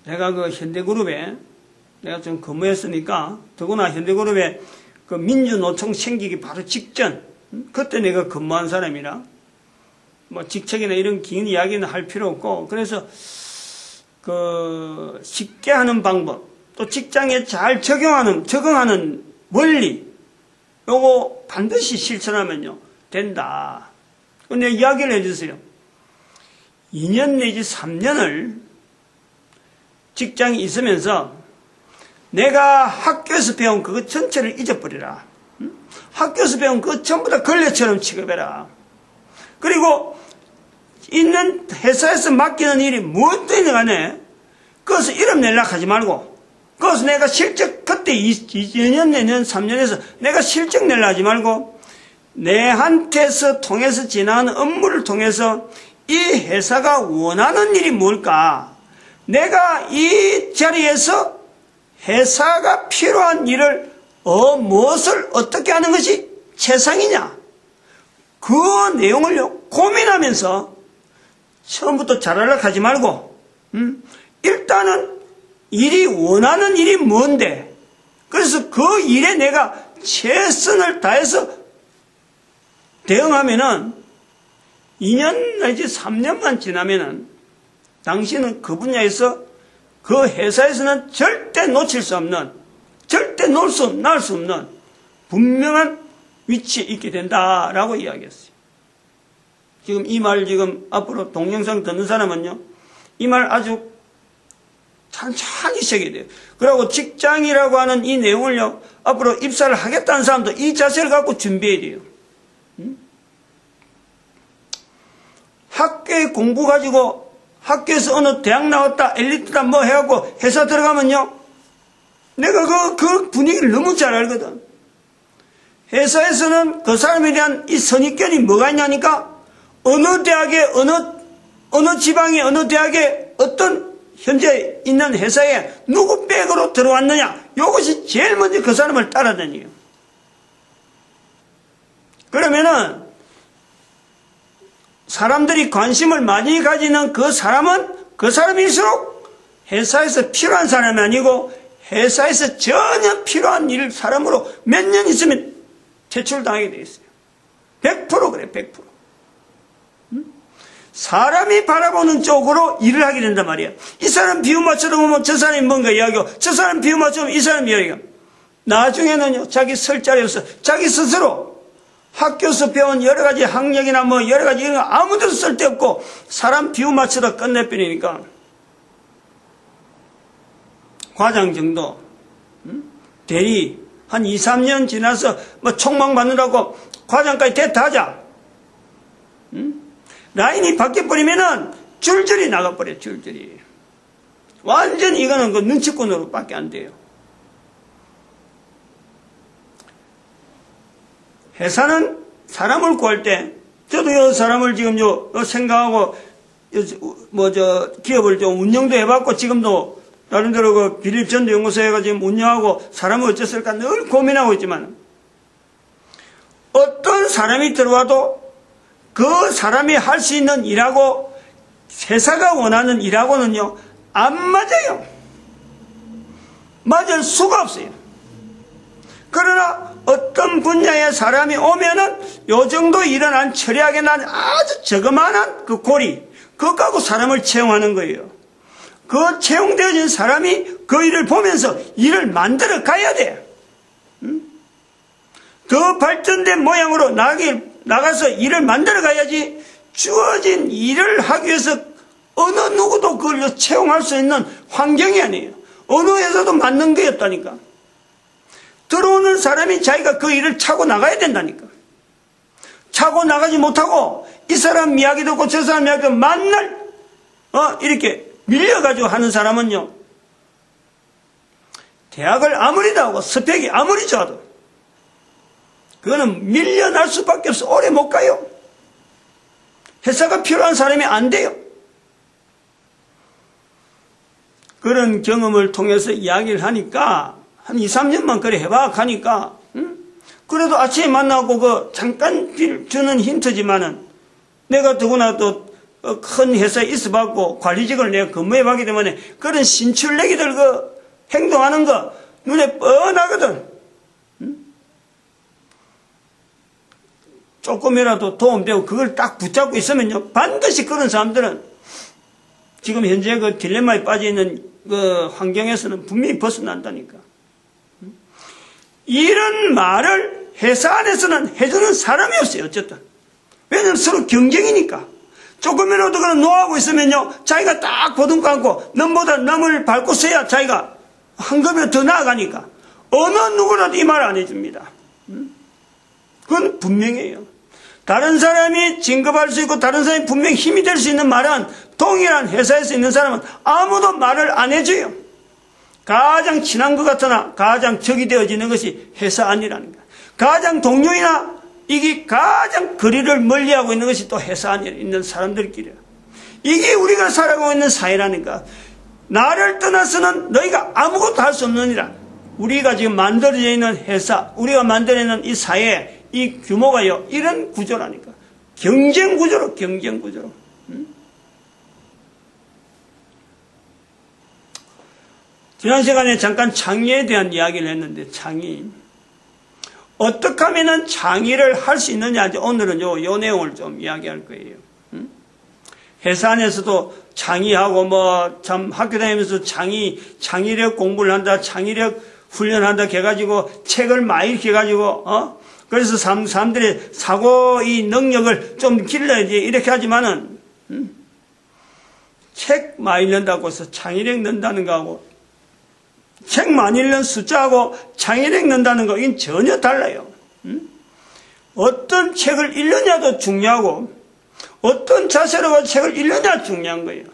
내가 현대그룹에 내가 좀 근무했으니까, 더구나 현대그룹에 민주노총 생기기 바로 직전, 그때 내가 근무한 사람이라 뭐 직책이나 이런 긴 이야기는 할 필요 없고, 그래서 쉽게 하는 방법, 또 직장에 잘 적응하는 원리, 요거 반드시 실천하면요 된다. 근데 이야기를 해주세요. 2년 내지 3년을 직장에 있으면서 내가 학교에서 배운 그것 전체를 잊어버리라. 학교에서 배운 그것 전부 다 걸레처럼 취급해라. 그리고 있는 회사에서 맡기는 일이 무엇이든 간에 그것을 이름 내려고 하지 말고, 그것을 내가 실적, 그때 2년 내년 3년에서 내가 실적 내려고 하지 말고, 내한테서 통해서 지나가는 업무를 통해서 이 회사가 원하는 일이 뭘까? 내가 이 자리에서 회사가 필요한 일을 무엇을 어떻게 하는 것이 최상이냐? 그 내용을 고민하면서 처음부터 잘하려고 하지 말고, 일단은 일이 원하는 일이 뭔데? 그래서 그 일에 내가 최선을 다해서 대응하면은 2년 내지 3년만 지나면은 당신은 그 분야에서 그 회사에서는 절대 놓칠 수 없는, 절대 놓을 수 없는 분명한 위치에 있게 된다라고 이야기했어요. 지금 이 말 앞으로 동영상 듣는 사람은요, 이 말 아주 천천히 새겨야 돼요. 그리고 직장이라고 하는 이 내용을요, 앞으로 입사를 하겠다는 사람도 이 자세를 갖고 준비해야 돼요. 학교에 공부 가지고 학교에서 어느 대학 나왔다, 엘리트다 뭐 해갖고 회사 들어가면요, 내가 그 분위기를 너무 잘 알거든. 회사에서는 그 사람에 대한 이 선입견이 뭐가 있냐니까, 어느 대학에, 어느 지방의 어느 대학에 어떤 현재 있는 회사에 누구 백으로 들어왔느냐, 이것이 제일 먼저 그 사람을 따라다녀요. 그러면은 사람들이 관심을 많이 가지는 그 사람은 그 사람일수록 회사에서 필요한 사람이 아니고 회사에서 전혀 필요한 일 사람으로 몇 년 있으면 퇴출당하게 되어 있어요. 100% 그래, 100%. 사람이 바라보는 쪽으로 일을 하게 된단 말이야. 이 사람 비유 맞춰도 보면 저 사람이 뭔가 이야기하고, 저 사람 비유 맞추면 이 사람이 이야기하고, 나중에는요, 자기 설 자리에서 자기 스스로 학교에서 배운 여러 가지 학력이나 뭐 여러 가지 이런 거 아무데도 쓸데없고 사람 비유 맞추다 끝내버리니까 과장 정도. 대리 한 2, 3년 지나서 뭐 촉망받느라고 과장까지 됐다 하자. 라인이 바뀌어버리면은 줄줄이 나가버려, 줄줄이. 완전 이거는 그 눈치꾼으로 밖에 안 돼요. 회사는 사람을 구할 때, 저도 요 사람을 지금 생각하고, 기업을 좀 운영도 해봤고, 지금도 나름대로 그 빌립전도연구소에가 지금 운영하고 사람을 어쩌을까 늘 고민하고 있지만, 어떤 사람이 들어와도 그 사람이 할 수 있는 일하고 회사가 원하는 일하고는요, 안 맞아요. 맞을 수가 없어요. 그러나 어떤 분야의 사람이 오면은 요 정도 일은 안 처리하게 난 아주 저거만한 그 고리, 그거 갖고 사람을 채용하는 거예요. 그 채용되어진 사람이 그 일을 보면서 일을 만들어 가야 돼. 더 발전된 모양으로 나가서 일을 만들어 가야지, 주어진 일을 하기 위해서 어느 누구도 그걸 채용할 수 있는 환경이 아니에요. 어느 회사도 맞는 거였다니까. 들어오는 사람이 자기가 그 일을 차고 나가야 된다니까. 차고 나가지 못하고 이 사람 이야기 듣고 저 사람 이야기 듣고 만날 이렇게 밀려가지고 하는 사람은요, 대학을 아무리 나오고 스펙이 아무리 좋아도 그거는 밀려날 수밖에 없어. 오래 못 가요. 회사가 필요한 사람이 안 돼요. 그런 경험을 통해서 이야기를 하니까 한 2, 3년만 그래 해봐 하니까 그래도 아침에 만나고 그 잠깐 주는 힌트지만은 내가 더구나 또 큰 회사에 있어봤고 관리직을 내가 근무해봤기 때문에 그런 신출내기들 그 행동하는 거 눈에 뻔하거든. 조금이라도 도움되고 그걸 딱 붙잡고 있으면요, 반드시 그런 사람들은 지금 현재 그 딜레마에 빠져 있는 그 환경에서는 분명히 벗어난다니까. 이런 말을 회사 안에서는 해주는 사람이 없어요, 어쨌든. 왜냐면 서로 경쟁이니까. 조금이라도 그런 노하고 있으면요, 자기가 딱 보듬 감고 남보다 남을 밟고 서야 자기가 한 걸음 더 나아가니까. 어느 누구라도 이 말 안 해줍니다. 그건 분명해요. 다른 사람이 진급할 수 있고 다른 사람이 분명히 힘이 될 수 있는 말은 동일한 회사에서 있는 사람은 아무도 말을 안 해줘요. 가장 친한 것 같으나 가장 적이 되어지는 것이 회사 안이라는 거야. 가장 동료이나 이게 가장 거리를 멀리하고 있는 것이 또 회사 안에 있는 사람들끼리야. 이게 우리가 살아가고 있는 사회라니까. 나를 떠나서는 너희가 아무것도 할 수 없느니라. 우리가 지금 만들어져 있는 회사, 우리가 만들어내는 이 사회, 이 규모가요, 이런 구조라니까. 경쟁 구조로, 경쟁 구조로. 지난 시간에 잠깐 창의에 대한 이야기를 했는데, 창의. 어떻게 하면 창의를 할 수 있느냐, 오늘은 요 내용을 좀 이야기할 거예요. 회사 안에서도 창의하고, 참 학교 다니면서 창의력 공부를 한다, 창의력 훈련한다, 해가지고, 책을 많이 이렇게 해가지고, 그래서 사람들의 사고의 능력을 좀 길러야지, 이렇게 하지만은, 책 많이 읽는다고 해서 창의력 는다는 거하고, 책 많이 읽는 숫자하고 창의력 는다는 거, 이건 전혀 달라요. 어떤 책을 읽느냐도 중요하고, 어떤 자세로 책을 읽느냐 중요한 거예요.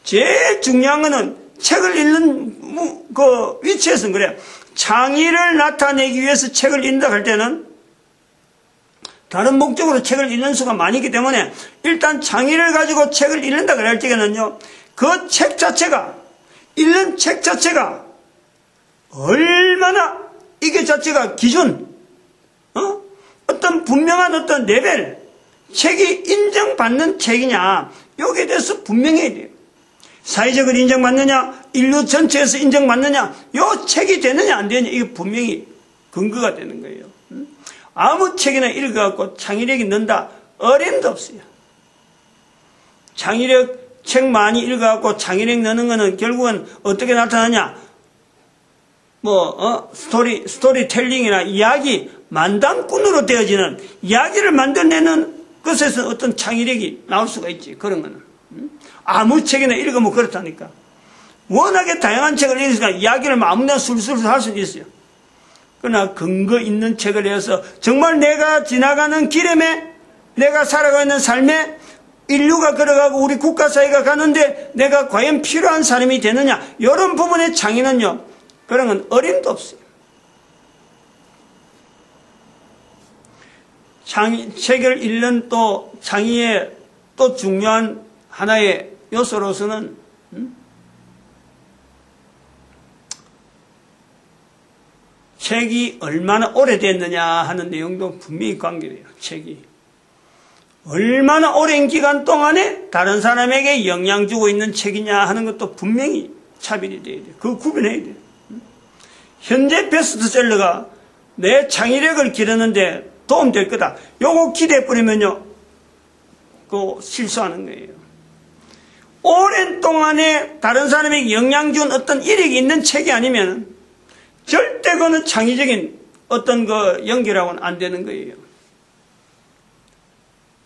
제일 중요한 거는 책을 읽는 그 위치에서는 그래요. 창의를 나타내기 위해서 책을 읽는다 할 때는 다른 목적으로 책을 읽는 수가 많이기 때문에 일단 창의를 가지고 책을 읽는다 그럴 때는요, 그 책 자체가, 읽는 책 자체가 얼마나 이게 자체가 기준, 어떤 분명한 어떤 레벨, 책이 인정받는 책이냐, 여기에 대해서 분명해야 돼요. 사회적으로 인정받느냐, 인류 전체에서 인정받느냐, 요 책이 되느냐 안 되느냐, 이게 분명히 근거가 되는 거예요. 아무 책이나 읽어갖고 창의력이 는다, 어림도 없어요. 창의력, 책 많이 읽어갖고 창의력 느는 거는 결국은 어떻게 나타나냐, 스토리텔링이나 이야기, 만담꾼으로 되어지는 이야기를 만들어내는 것에서 어떤 창의력이 나올 수가 있지, 그런 거는. 아무 책이나 읽으면 그렇다니까. 워낙에 다양한 책을 읽으니까 이야기를 아무나 술술 할 수도 있어요. 그러나 근거 있는 책을 내서 정말 내가 지나가는 길에 내가 살아가고 있는 삶에 인류가 걸어가고 우리 국가 사회가 가는데 내가 과연 필요한 사람이 되느냐, 이런 부분의 창의는요, 그런 건 어림도 없어요. 책을 읽는 또 창의의 또 중요한 하나의 요소로서는 책이 얼마나 오래됐느냐 하는 내용도 분명히 관계돼요. 책이 얼마나 오랜 기간 동안에 다른 사람에게 영향 주고 있는 책이냐 하는 것도 분명히 차별이 돼야 돼요. 그거 구분해야 돼요. 현재 베스트셀러가 내 창의력을 기르는데 도움될 거다, 요거 기대해버리면요, 그거 실수하는 거예요. 오랜 동안에 다른 사람에게 영향 준 어떤 이력이 있는 책이 아니면 절대 그거는 창의적인 어떤 그 연결하고는 안 되는 거예요.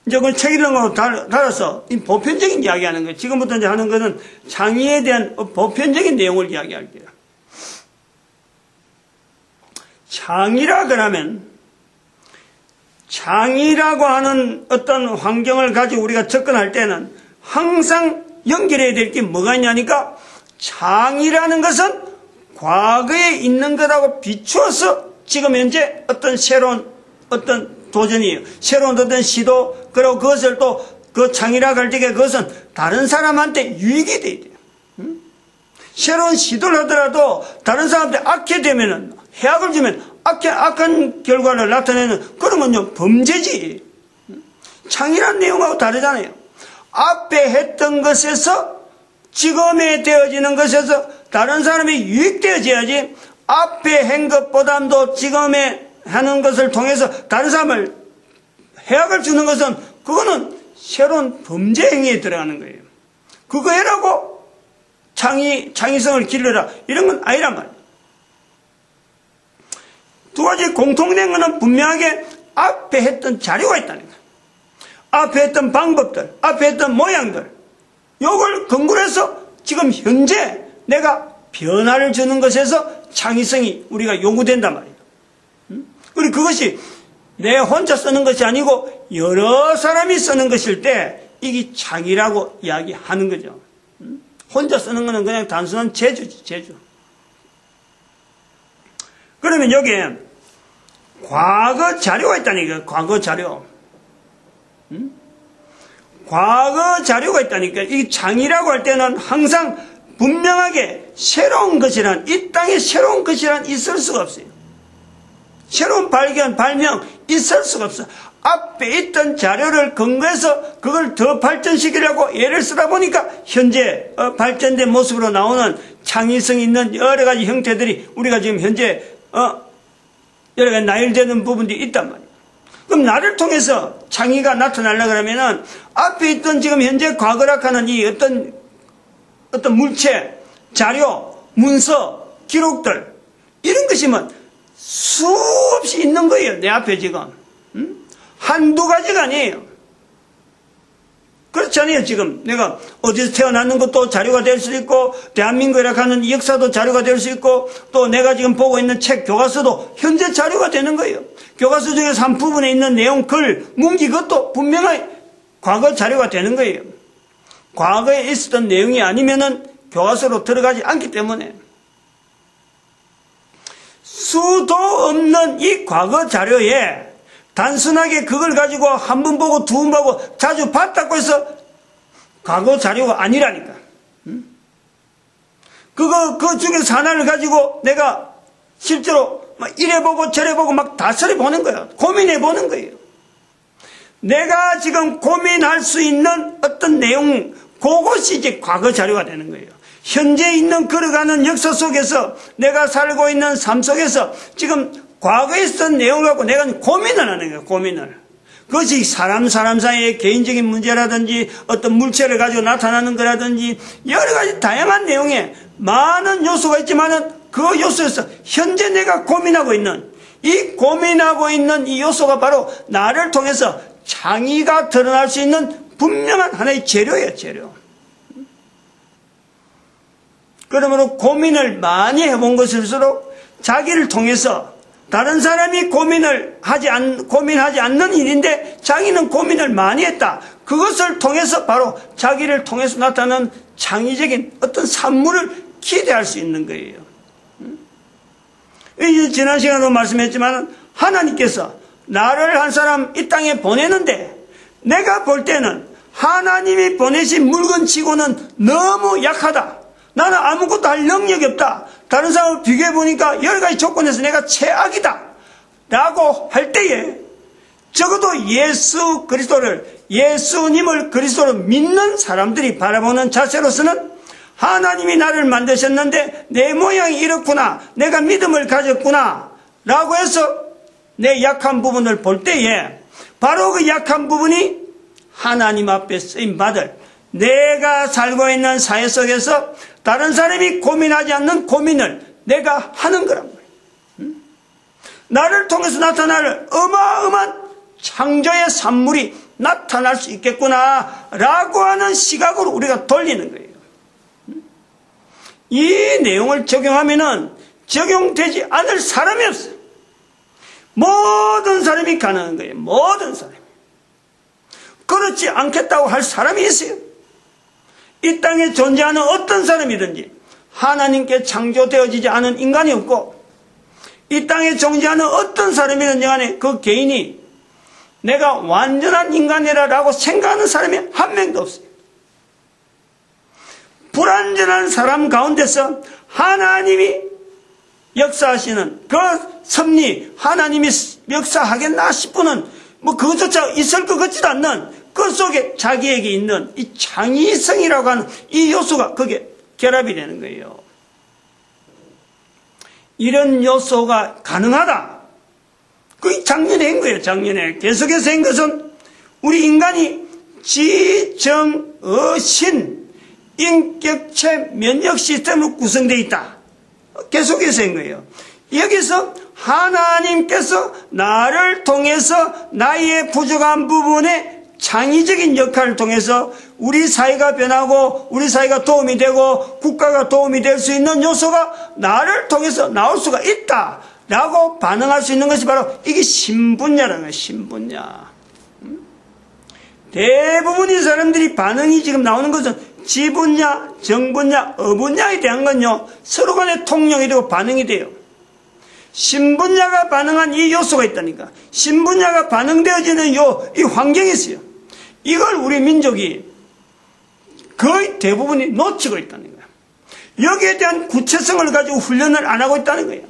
이제 그걸 책 읽는 거로 달아서 보편적인 이야기 하는 거예요. 지금부터 이제 하는 거는 창의에 대한 보편적인 내용을 이야기할게요. 창의라 그러면 창의라고 하는 어떤 환경을 가지고 우리가 접근할 때는 항상 연결해야 될 게 뭐가 있냐니까, 창의라는 것은 과거에 있는 것하고 비추어서 지금 현재 어떤 새로운 어떤 도전이에요. 새로운 어떤 시도, 그리고 그것을 또 그 창의라고 할 때 그것은 다른 사람한테 유익이 돼야 돼요. 새로운 시도를 하더라도 다른 사람한테 악해 되면은, 해악을 주면 악한 결과를 나타내는 그런 건요, 범죄지. 창의란 내용하고 다르잖아요. 앞에 했던 것에서 지금에 되어지는 것에서 다른 사람이 유익되어져야지, 앞에 한 것보다도 지금에 하는 것을 통해서 다른 사람을 해악을 주는 것은 그거는 새로운 범죄 행위에 들어가는 거예요. 그거 해라고 창의성을 길러라, 이런 건 아니란 말이에요. 두 가지 공통된 것은 분명하게 앞에 했던 자료가 있다는 거예요. 앞에 했던 방법들, 앞에 했던 모양들, 요걸 근거로 해서 지금 현재 내가 변화를 주는 것에서 창의성이 우리가 요구된단 말이에요. 그리고 그것이 내 혼자 쓰는 것이 아니고 여러 사람이 쓰는 것일 때 이게 창의라고 이야기하는 거죠. 혼자 쓰는 것은 그냥 단순한 재주지, 재주. 그러면 여기에 과거 자료가 있다니까, 과거 자료. 과거 자료가 있다니까. 이 창의라고 할 때는 항상 분명하게 새로운 것이란, 이 땅에 새로운 것이란 있을 수가 없어요. 새로운 발견, 발명 있을 수가 없어. 앞에 있던 자료를 근거해서 그걸 더 발전시키려고 예를 쓰다 보니까 현재 발전된 모습으로 나오는 창의성 있는 여러 가지 형태들이 우리가 지금 현재 여러 가지 나열되는 부분들이 있단 말이에요. 그럼 나를 통해서 창의가 나타나려고 그러면은 앞에 있던 지금 현재 과거락하는 이 어떤 물체, 자료, 문서, 기록들, 이런 것이면 수없이 있는 거예요. 내 앞에 지금. 한두 가지가 아니에요. 그렇잖아요. 지금 내가 어디서 태어났는 것도 자료가 될 수 있고, 대한민국이라고 하는 역사도 자료가 될 수 있고, 또 내가 지금 보고 있는 책, 교과서도 현재 자료가 되는 거예요. 교과서 중에서 한 부분에 있는 내용, 글, 문기, 그것도 분명히 과거 자료가 되는 거예요. 과거에 있었던 내용이 아니면은 교과서로 들어가지 않기 때문에 수도 없는 이 과거 자료에 단순하게 그걸 가지고 한 번 보고 두 번 보고 자주 봤다고 해서 과거 자료가 아니라니까. 그 중에서 하나를 가지고 내가 실제로 막 이래 보고 저래 보고 막 다스려 보는 거예요. 고민해 보는 거예요. 내가 지금 고민할 수 있는 어떤 내용, 그것이 이제 과거 자료가 되는 거예요. 현재 있는 걸어가는 역사 속에서 내가 살고 있는 삶 속에서 지금 과거에 있었던 내용을 갖고 내가 고민을 하는 거예요. 고민을. 그것이 사람 사이의 개인적인 문제라든지 어떤 물체를 가지고 나타나는 거라든지 여러 가지 다양한 내용에 많은 요소가 있지만은 그 요소에서 현재 내가 고민하고 있는 이 요소가 바로 나를 통해서 창의가 드러날 수 있는 분명한 하나의 재료예요. 재료. 그러므로 고민을 많이 해본 것일수록 자기를 통해서 다른 사람이 고민하지 않는 일인데 자기는 고민을 많이 했다. 그것을 통해서 바로 자기를 통해서 나타나는 창의적인 어떤 산물을 기대할 수 있는 거예요. 지난 시간에도 말씀했지만 하나님께서 나를 한 사람 이 땅에 보내는데 내가 볼 때는 하나님이 보내신 물건치고는 너무 약하다. 나는 아무것도 할 능력이 없다. 다른 사람을 비교해 보니까 여러 가지 조건에서 내가 최악이다. 라고 할 때에 적어도 예수님을 그리스도로 믿는 사람들이 바라보는 자세로서는 하나님이 나를 만드셨는데 내 모양이 이렇구나. 내가 믿음을 가졌구나. 라고 해서 내 약한 부분을 볼 때에 바로 그 약한 부분이 하나님 앞에 쓰임받을 내가 살고 있는 사회 속에서 다른 사람이 고민하지 않는 고민을 내가 하는 거란 말이에요. 나를 통해서 나타날 어마어마한 창조의 산물이 나타날 수 있겠구나 라고 하는 시각으로 우리가 돌리는 거예요. 이 내용을 적용하면은 적용되지 않을 사람이 없어요. 모든 사람이 가능한 거예요. 모든 사람이. 그렇지 않겠다고 할 사람이 있어요. 이 땅에 존재하는 어떤 사람이든지 하나님께 창조되어지지 않은 인간이 없고 이 땅에 존재하는 어떤 사람이든지 간에 그 개인이 내가 완전한 인간이라고 생각하는 사람이 한 명도 없어요. 불완전한 사람 가운데서 하나님이 역사하시는 그 섭리, 하나님이 역사하겠나 싶은 그것조차 있을 것 같지도 않는 그 속에 자기에게 있는 이 창의성이라고 하는 이 요소가 거기에 결합이 되는 거예요. 이런 요소가 가능하다. 그게 작년에 한 거예요. 작년에 계속해서 한 것은 우리 인간이 지정어신 인격체 면역 시스템으로 구성되어 있다. 계속해서 한 거예요. 여기서 하나님께서 나를 통해서 나의 부족한 부분에 창의적인 역할을 통해서 우리 사회가 변하고 우리 사회가 도움이 되고 국가가 도움이 될 수 있는 요소가 나를 통해서 나올 수가 있다라고 반응할 수 있는 것이 바로 이게 신분야라는 거예요. 신분야. 대부분의 사람들이 반응이 지금 나오는 것은 지분야, 정분야, 어분야에 대한 건요 서로 간에 통용이 되고 반응이 돼요. 신분야가 반응한 이 요소가 있다니까. 신분야가 반응되어지는 이 환경이 있어요. 이걸 우리 민족이 거의 대부분이 놓치고 있다는 거예요. 여기에 대한 구체성을 가지고 훈련을 안 하고 있다는 거예요.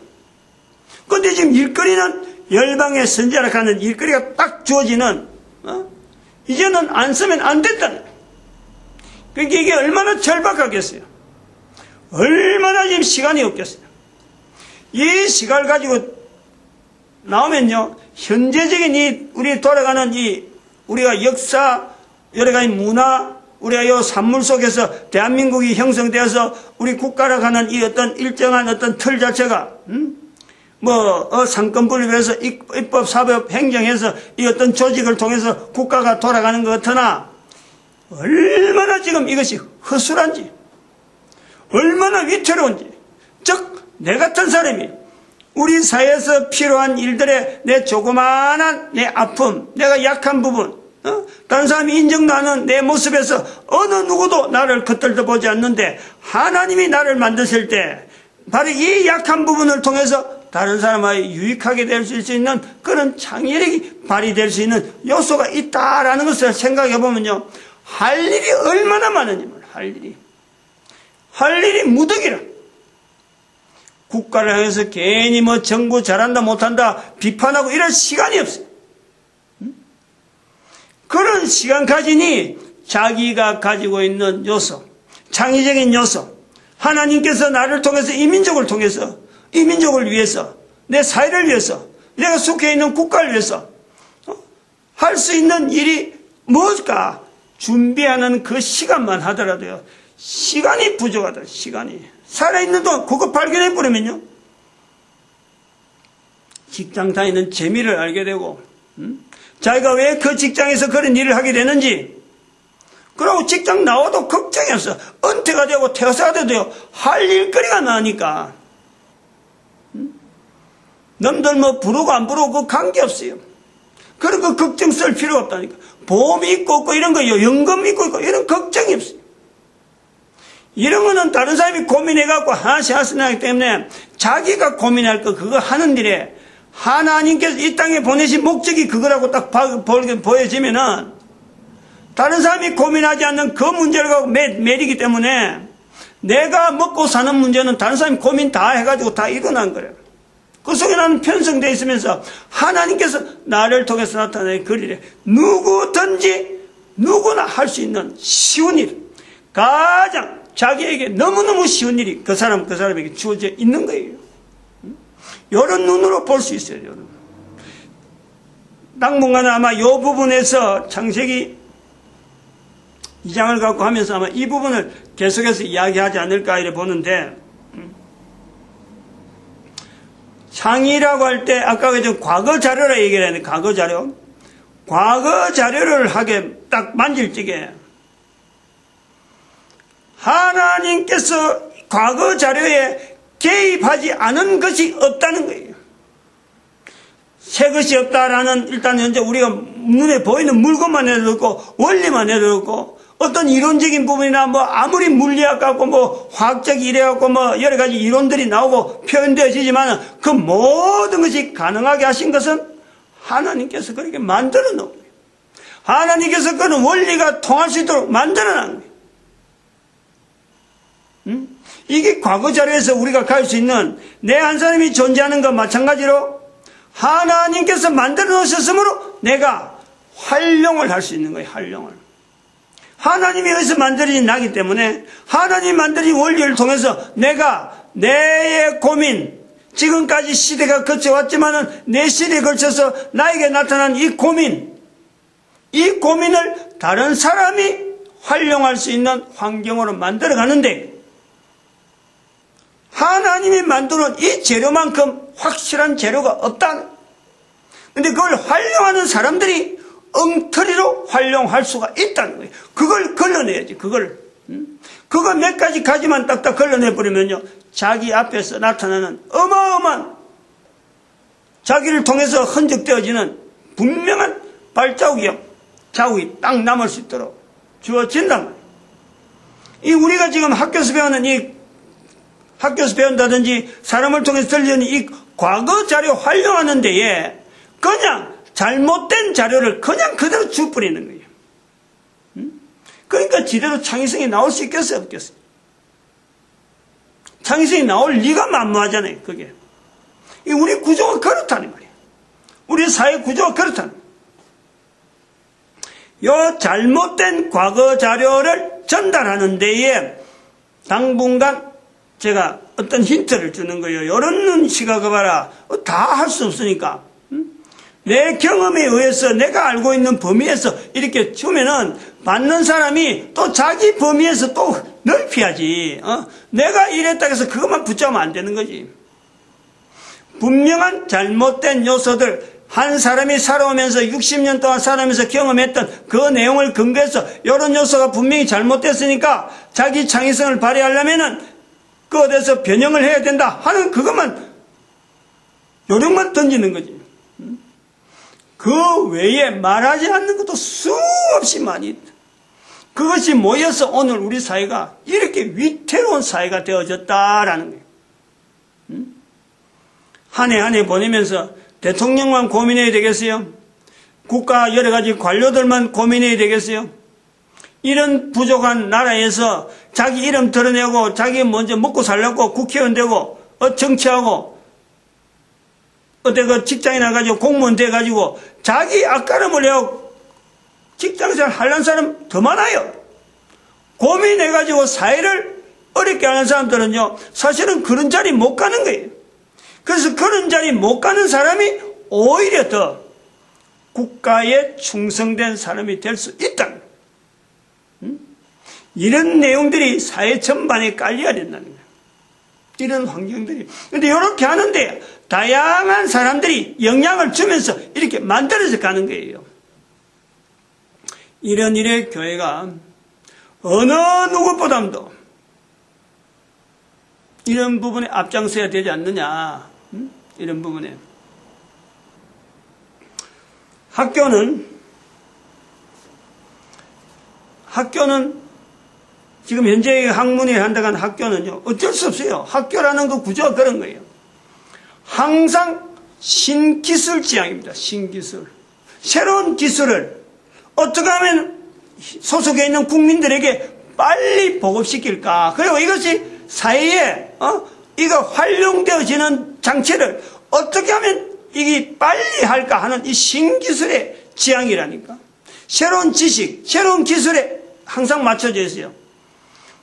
그런데 지금 일거리는 열방의 선지자라 하는 일거리가 딱 주어지는 이제는 안 쓰면 안 된다는 거예요. 그러니까 이게 얼마나 절박하겠어요. 얼마나 지금 시간이 없겠어요. 이 시간을 가지고 나오면요, 현재적인 우리 돌아가는 우리가 역사, 여러 가지 문화, 우리가 이 산물 속에서 대한민국이 형성되어서 우리 국가라고 하는 이 어떤 일정한 어떤 틀 자체가, 상권분립을 위해서 입법, 사법, 행정해서 이 어떤 조직을 통해서 국가가 돌아가는 것 같으나, 얼마나 지금 이것이 허술한지, 얼마나 위태로운지, 즉, 내 같은 사람이 우리 사회에서 필요한 일들에 내 조그마한 내 아픔, 내가 약한 부분, 다른 사람이 인정도 하는 내 모습에서 어느 누구도 나를 겉들도 보지 않는데 하나님이 나를 만드실 때 바로 이 약한 부분을 통해서 다른 사람에게 유익하게 될 수 있는 그런 창의력이 발휘될 수 있는 요소가 있다라는 것을 생각해 보면요, 할 일이 얼마나 많은지 할 일이 무더기라. 국가를 향해서 괜히 정부 잘한다 못한다 비판하고 이럴 시간이 없어요. 그런 시간 가지니 자기가 가지고 있는 요소, 창의적인 요소, 하나님께서 나를 통해서 이 민족을 통해서, 이 민족을 위해서, 내 사회를 위해서, 내가 속해 있는 국가를 위해서 할 수 있는 일이 뭘까? 준비하는 그 시간만 하더라도요, 시간이 부족하다. 시간이 살아있는 동안 그거 발견해버리면요, 직장 다니는 재미를 알게 되고, 자기가 왜 그 직장에서 그런 일을 하게 되는지, 그러고 직장 나와도 걱정이 없어. 은퇴가 되고 퇴사가 돼도 할 일거리가 많으니까. 남들 뭐 부르고 안 부르고 그 관계없어요. 그런 걱정 쓸 필요가 없다니까. 보험이 있고 없고 이런 거요. 연금 있고 있고 이런 걱정이 없어요. 이런 거는 다른 사람이 고민해갖고 하나씩 하기 때문에 자기가 고민할 거 그거 하는 일에 하나님께서 이 땅에 보내신 목적이 그거라고 딱 보여지면은 다른 사람이 고민하지 않는 그 문제를 갖고 매리기 때문에 내가 먹고 사는 문제는 다른 사람이 고민 다 해가지고 다 일어난 거예요. 그 속에 나는 편성되어 있으면서 하나님께서 나를 통해서 나타낸 그 일에 누구든지 누구나 할 수 있는 쉬운 일, 가장 자기에게 너무너무 쉬운 일이 그 사람에게 주어져 있는 거예요. 이런 눈으로 볼 수 있어요. 여러분. 당분간은 아마 이 부분에서 창세기 2장을 갖고 하면서 아마 이 부분을 계속해서 이야기하지 않을까 이래 보는데, 창의라고 할 때 아까 그 과거 자료라 얘기를 했는데, 과거 자료를 하게 딱 만질 적에 하나님께서 과거 자료에 개입하지 않은 것이 없다는 거예요. 새 것이 없다라는, 일단 현재 우리가 눈에 보이는 물건만 내려놓고 원리만 내려놓고 어떤 이론적인 부분이나 뭐 아무리 물리학 갖고 뭐 화학적 이래 갖고 뭐 여러 가지 이론들이 나오고 표현되어지지만 그 모든 것이 가능하게 하신 것은 하나님께서 그렇게 만들어 놓은 거예요. 하나님께서 그런 원리가 통할 수 있도록 만들어 놓은 거예요. 이게 과거 자료에서 우리가 갈 수 있는, 내 한 사람이 존재하는 것 마찬가지로 하나님께서 만들어 놓으셨으므로 내가 활용을 할 수 있는 거예요. 활용을. 하나님에 의해서 만들어진 나기 때문에 하나님 만들어진 원리를 통해서 내가 내의 고민, 지금까지 시대가 거쳐왔지만은 내 시대에 걸쳐서 나에게 나타난 이 고민을 다른 사람이 활용할 수 있는 환경으로 만들어 가는데, 하나님이 만드는 이 재료만큼 확실한 재료가 없다. 근데 그걸 활용하는 사람들이 엉터리로 활용할 수가 있다는 거예요. 그걸 걸러내야지, 그거 몇 가지 가지만 딱딱 걸러내버리면요, 자기 앞에서 나타나는 어마어마한, 자기를 통해서 흔적되어지는 분명한 자국이 딱 남을 수 있도록 주어진단 말이에요. 우리가 지금 학교에서 배운다든지 사람을 통해서 들려는 이 과거 자료 활용하는 데에 그냥 잘못된 자료를 그냥 그대로 주뿌리는 거예요. 그러니까 지대로 창의성이 나올 수 있겠어요, 없겠어요? 창의성이 나올 리가 만무하잖아요, 그게. 우리 구조가 그렇다는 말이에요. 우리 사회 구조가 그렇다는 거예요. 이 잘못된 과거 자료를 전달하는 데에 당분간 제가 어떤 힌트를 주는 거예요. 이런 시각을 봐라. 다 할 수 없으니까. 내 경험에 의해서 내가 알고 있는 범위에서 이렇게 주면은 받는 사람이 또 자기 범위에서 또 넓혀야지. 내가 이랬다 해서 그것만 붙잡으면 안 되는 거지. 분명한 잘못된 요소들, 한 사람이 살아오면서 60년 동안 살아오면서 경험했던 그 내용을 근거해서 이런 요소가 분명히 잘못됐으니까 자기 창의성을 발휘하려면은 그 어디서 변형을 해야 된다 하는 그것만, 요령만 던지는 거지. 그 외에 말하지 않는 것도 수없이 많이 있다. 그것이 모여서 오늘 우리 사회가 이렇게 위태로운 사회가 되어졌다라는 거예요. 한 해 보내면서 대통령만 고민해야 되겠어요? 국가 여러 가지 관료들만 고민해야 되겠어요? 이런 부족한 나라에서 자기 이름 드러내고 자기 먼저 먹고 살려고 국회의원 되고 정치하고 어디 그 직장에 나가지고 공무원 돼가지고 자기 앞가름을 내고 직장생활 하려는 사람 더 많아요. 고민해가지고 사회를 어렵게 하는 사람들은요, 사실은 그런 자리 못 가는 거예요. 그래서 그런 자리 못 가는 사람이 오히려 더 국가에 충성된 사람이 될 수 있다. 이런 내용들이 사회 전반에 깔려야 된다는 거예요. 이런 환경들이. 근데 이렇게 하는데 다양한 사람들이 영향을 주면서 이렇게 만들어져 가는 거예요. 이런 일에 교회가 어느 누구보다도 이런 부분에 앞장서야 되지 않느냐. 이런 부분에. 학교는 지금 현재 학문에 한다고 하는 학교는요, 어쩔 수 없어요. 학교라는 그 구조가 그런 거예요. 항상 신기술 지향입니다. 신기술. 새로운 기술을 어떻게 하면 소속에 있는 국민들에게 빨리 보급시킬까. 그리고 이것이 사회에, 이거 활용되어지는 장치를 어떻게 하면 이게 빨리 할까 하는 이 신기술의 지향이라니까. 새로운 지식, 새로운 기술에 항상 맞춰져 있어요.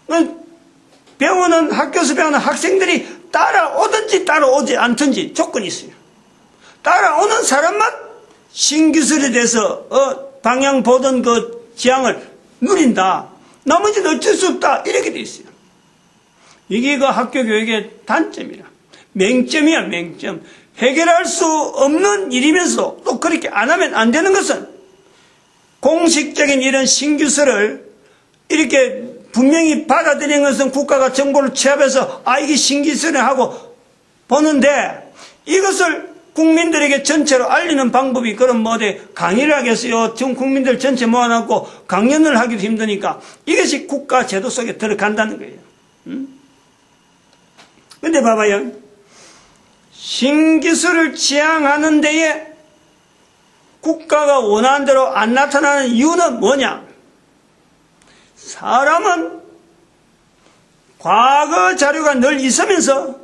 학교에서 배우는 학생들이 따라오든지 따라오지 않든지 조건이 있어요. 따라오는 사람만 신기술에 대해서 방향 보던 그 지향을 누린다. 나머지는 어쩔 수 없다. 이렇게 돼 있어요. 이게 그 학교 교육의 단점이라. 맹점이야, 맹점. 해결할 수 없는 일이면서 또 그렇게 안 하면 안 되는 것은 공식적인 이런 신기술을 이렇게 분명히 받아들이는 것은 국가가 정보를 취합해서 이게 신기술이라고 하고 보는데 이것을 국민들에게 전체로 알리는 방법이 그럼 어디 강의를 하겠어요? 전 국민들 전체 모아놓고 강연을 하기도 힘드니까 이것이 국가 제도 속에 들어간다는 거예요. 근데 봐봐요. 신기술을 지향하는 데에 국가가 원하는 대로 안 나타나는 이유는 뭐냐? 사람은 과거 자료가 늘 있으면서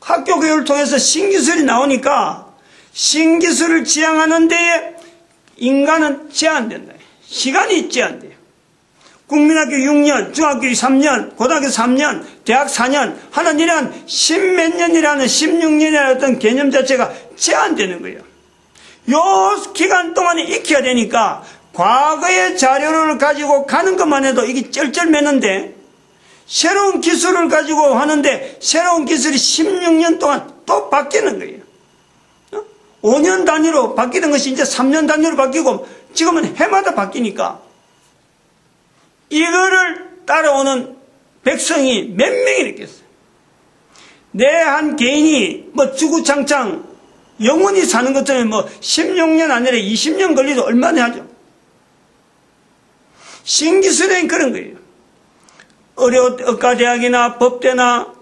학교 교육을 통해서 신기술이 나오니까 신기술을 지향하는 데에 인간은 제한된다. 시간이 제한돼요. 국민학교 6년, 중학교 3년, 고등학교 3년, 대학 4년 하는 이런 10몇 년이라는 16년이라는 어떤 개념 자체가 제한되는 거예요. 요 기간 동안에 익혀야 되니까 과거의 자료를 가지고 가는 것만 해도 이게 쩔쩔매는데 새로운 기술을 가지고 하는데 새로운 기술이 16년 동안 또 바뀌는 거예요. 5년 단위로 바뀌던 것이 이제 3년 단위로 바뀌고 지금은 해마다 바뀌니까 이거를 따라오는 백성이 몇 명이 있겠어요. 내 한 개인이 주구장창 영원히 사는 것처럼 16년 아니라 20년 걸리도 얼마나 하죠. 신기술은 그런 거예요. 의과대학이나 법대나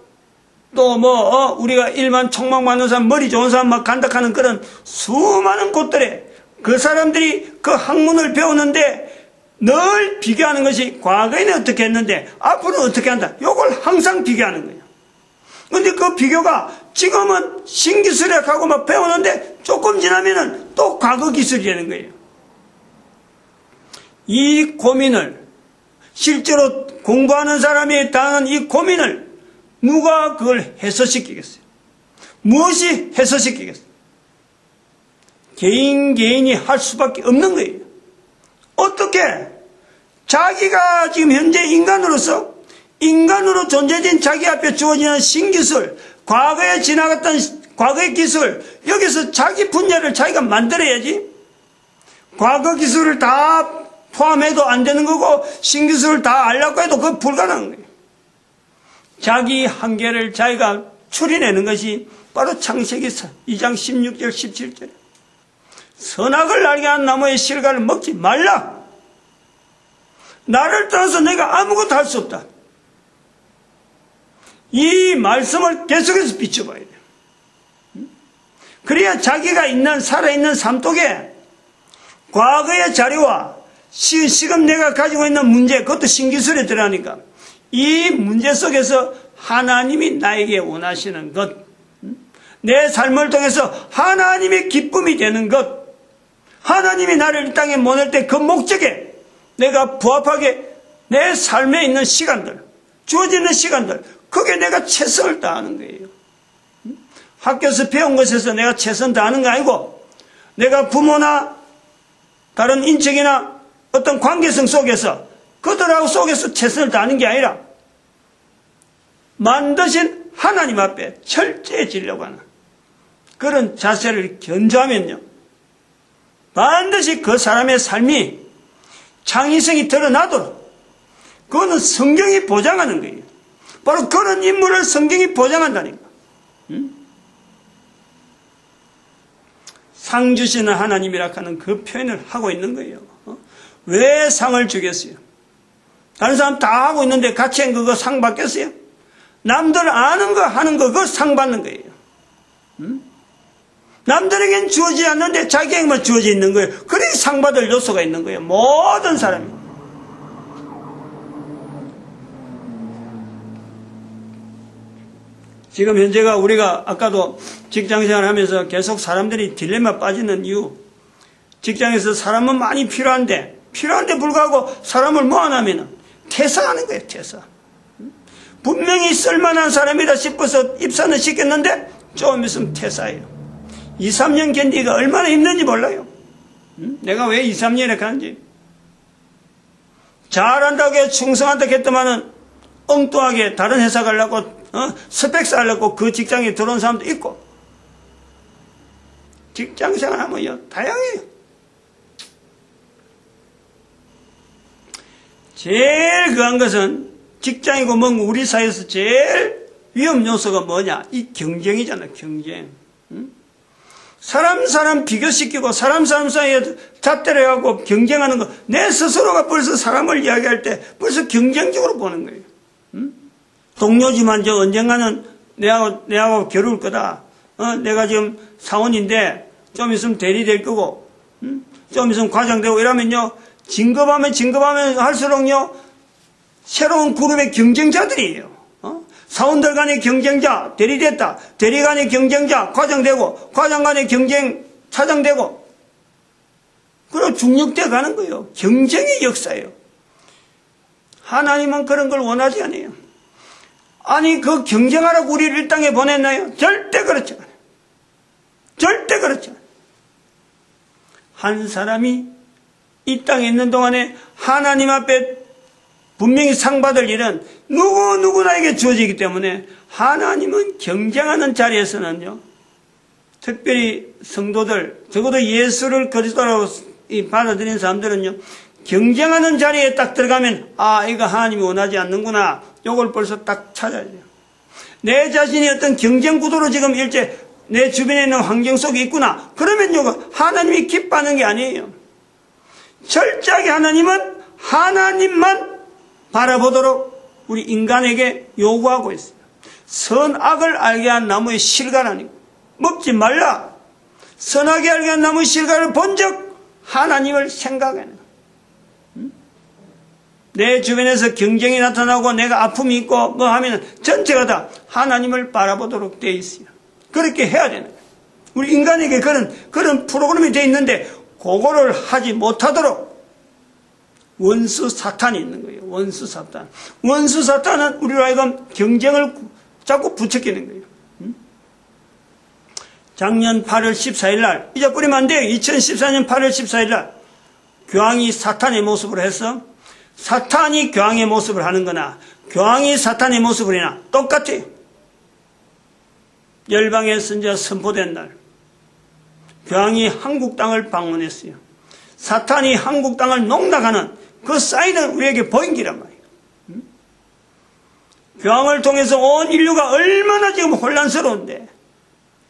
또 우리가 일반 촉망 맞는 사람, 머리 좋은 사람 막 간다하는 그런 수많은 곳들에 그 사람들이 그 학문을 배우는데 늘 비교하는 것이 과거에는 어떻게 했는데 앞으로는 어떻게 한다. 이걸 항상 비교하는 거예요. 근데 그 비교가 지금은 신기술학하고 막 배우는데 조금 지나면은 또 과거 기술이 되는 거예요. 이 고민을 실제로 공부하는 사람이 당하는 이 고민을 누가 그걸 해소시키겠어요? 무엇이 해소시키겠어요? 개인이 할 수밖에 없는 거예요. 어떻게? 자기가 지금 현재 인간으로 존재진 자기 앞에 주어지는 신기술, 과거에 지나갔던 과거의 기술, 여기서 자기 분야를 자기가 만들어야지. 과거 기술을 다 포함해도 안 되는 거고 신기술을 다 알려고 해도 그건 불가능한 거예요. 자기 한계를 자기가 추려내는 것이 바로 창세기 2장 16절 17절. 선악을 알게 한 나무의 실과를 먹지 말라. 나를 떠나서 내가 아무것도 할 수 없다. 이 말씀을 계속해서 비춰봐야 돼요. 그래야 자기가 살아있는 삶 속에 과거의 자료와 지금 내가 가지고 있는 문제, 그것도 신기술에 들어가니까 이 문제 속에서 하나님이 나에게 원하시는 것, 내 삶을 통해서 하나님의 기쁨이 되는 것, 하나님이 나를 이 땅에 보낼 때 그 목적에 내가 부합하게 내 삶에 있는 시간들, 주어지는 시간들, 그게 내가 최선을 다하는 거예요. 학교에서 배운 것에서 내가 최선 다하는 거 아니고 내가 부모나 다른 인척이나 어떤 관계성 속에서 그들하고 속에서 최선을 다하는 게 아니라 만드신 하나님 앞에 철저해지려고 하는 그런 자세를 견조하면요, 반드시 그 사람의 삶이 창의성이 드러나도록 그거는 성경이 보장하는 거예요. 바로 그런 인물을 성경이 보장한다니까. 상 주시는 하나님이라 하는 그 표현을 하고 있는 거예요. 왜 상을 주겠어요? 다른 사람 다 하고 있는데 같이 한 그거 상 받겠어요? 남들 아는 거 하는 거 그거 상 받는 거예요. 남들에겐 주어지지 않는데 자기에게만 주어져 있는 거예요. 그래 상 받을 요소가 있는 거예요. 모든 사람이. 지금 현재가 우리가 아까도 직장생활 하면서 계속 사람들이 딜레마 빠지는 이유, 직장에서 사람은 많이 필요한데 불구하고 사람을 모아놓으면 퇴사하는 거예요. 퇴사. 분명히 쓸만한 사람이다 싶어서 입사는 시켰는데 조금 있으면 퇴사해요. 2, 3년 견디가 얼마나 힘든지 몰라요. 내가 왜 2, 3년 이렇게 하는지. 잘한다고 해 충성한다고 했더만은 엉뚱하게 다른 회사 가려고 스펙 쌓으려고 그 직장에 들어온 사람도 있고. 직장생활 하면요 다양해요. 제일 그한 것은 직장이고 뭔가 우리 사회에서 제일 위험 요소가 뭐냐? 이 경쟁이잖아. 경쟁. 사람 비교시키고 사람 사이에 잣대를 해갖고 경쟁하는 거. 내 스스로가 벌써 사람을 이야기할 때 벌써 경쟁적으로 보는 거예요. 동료지만 저 언젠가는 내하고 겨룰 거다. 내가 지금 사원인데 좀 있으면 대리 될 거고, 좀 있으면 과장 되고 이러면요. 진급하면 할수록요. 새로운 그룹의 경쟁자들이에요. 사원들 간의 경쟁자, 대리됐다. 대리 간의 경쟁자, 과장되고, 과장 간의 경쟁, 차장되고. 그리고 중력돼 가는 거예요. 경쟁의 역사예요. 하나님은 그런 걸 원하지 않아요. 아니, 그 경쟁하라고 우리를 이 땅에 보냈나요? 절대 그렇지 않아요. 절대 그렇지 않아요. 한 사람이 이 땅에 있는 동안에 하나님 앞에 분명히 상 받을 일은 누구나에게 주어지기 때문에 하나님은 경쟁하는 자리에서는요, 특별히 성도들, 적어도 예수를 그리스도라고 받아들인 사람들은요, 경쟁하는 자리에 딱 들어가면, 아, 이거 하나님이 원하지 않는구나. 요걸 벌써 딱 찾아야 돼요. 내 자신이 어떤 경쟁 구도로 지금 일제 내 주변에 있는 환경 속에 있구나. 그러면 요거 하나님이 기뻐하는 게 아니에요. 철저하게 하나님은 하나님만 바라보도록 우리 인간에게 요구하고 있어요. 선악을 알게 한 나무의 실과라니까. 먹지 말라. 선악을 알게 한 나무의 실과를 본 적 하나님을 생각하는 거예요. 내 주변에서 경쟁이 나타나고 내가 아픔이 있고 뭐 하면 전체가 다 하나님을 바라보도록 되어 있어요. 그렇게 해야 되는 거예요. 우리 인간에게 그런 프로그램이 되어 있는데 그거를 하지 못하도록 원수 사탄이 있는 거예요. 원수 사탄. 원수 사탄은 우리로 하여금 경쟁을 자꾸 부추기는 거예요. 작년 8월 14일 날, 잊어버리면 안 돼요. 2014년 8월 14일 날, 교황이 사탄의 모습으로 해서 사탄이 교황의 모습을 하는 거나 교황이 사탄의 모습을 해나 똑같아요. 열방의 선지자 선포된 날, 교황이 한국 땅을 방문했어요. 사탄이 한국 땅을 농락하는 그 사인은 우리에게 보인 기란 말이에요. 교황을 통해서 온 인류가 얼마나 지금 혼란스러운데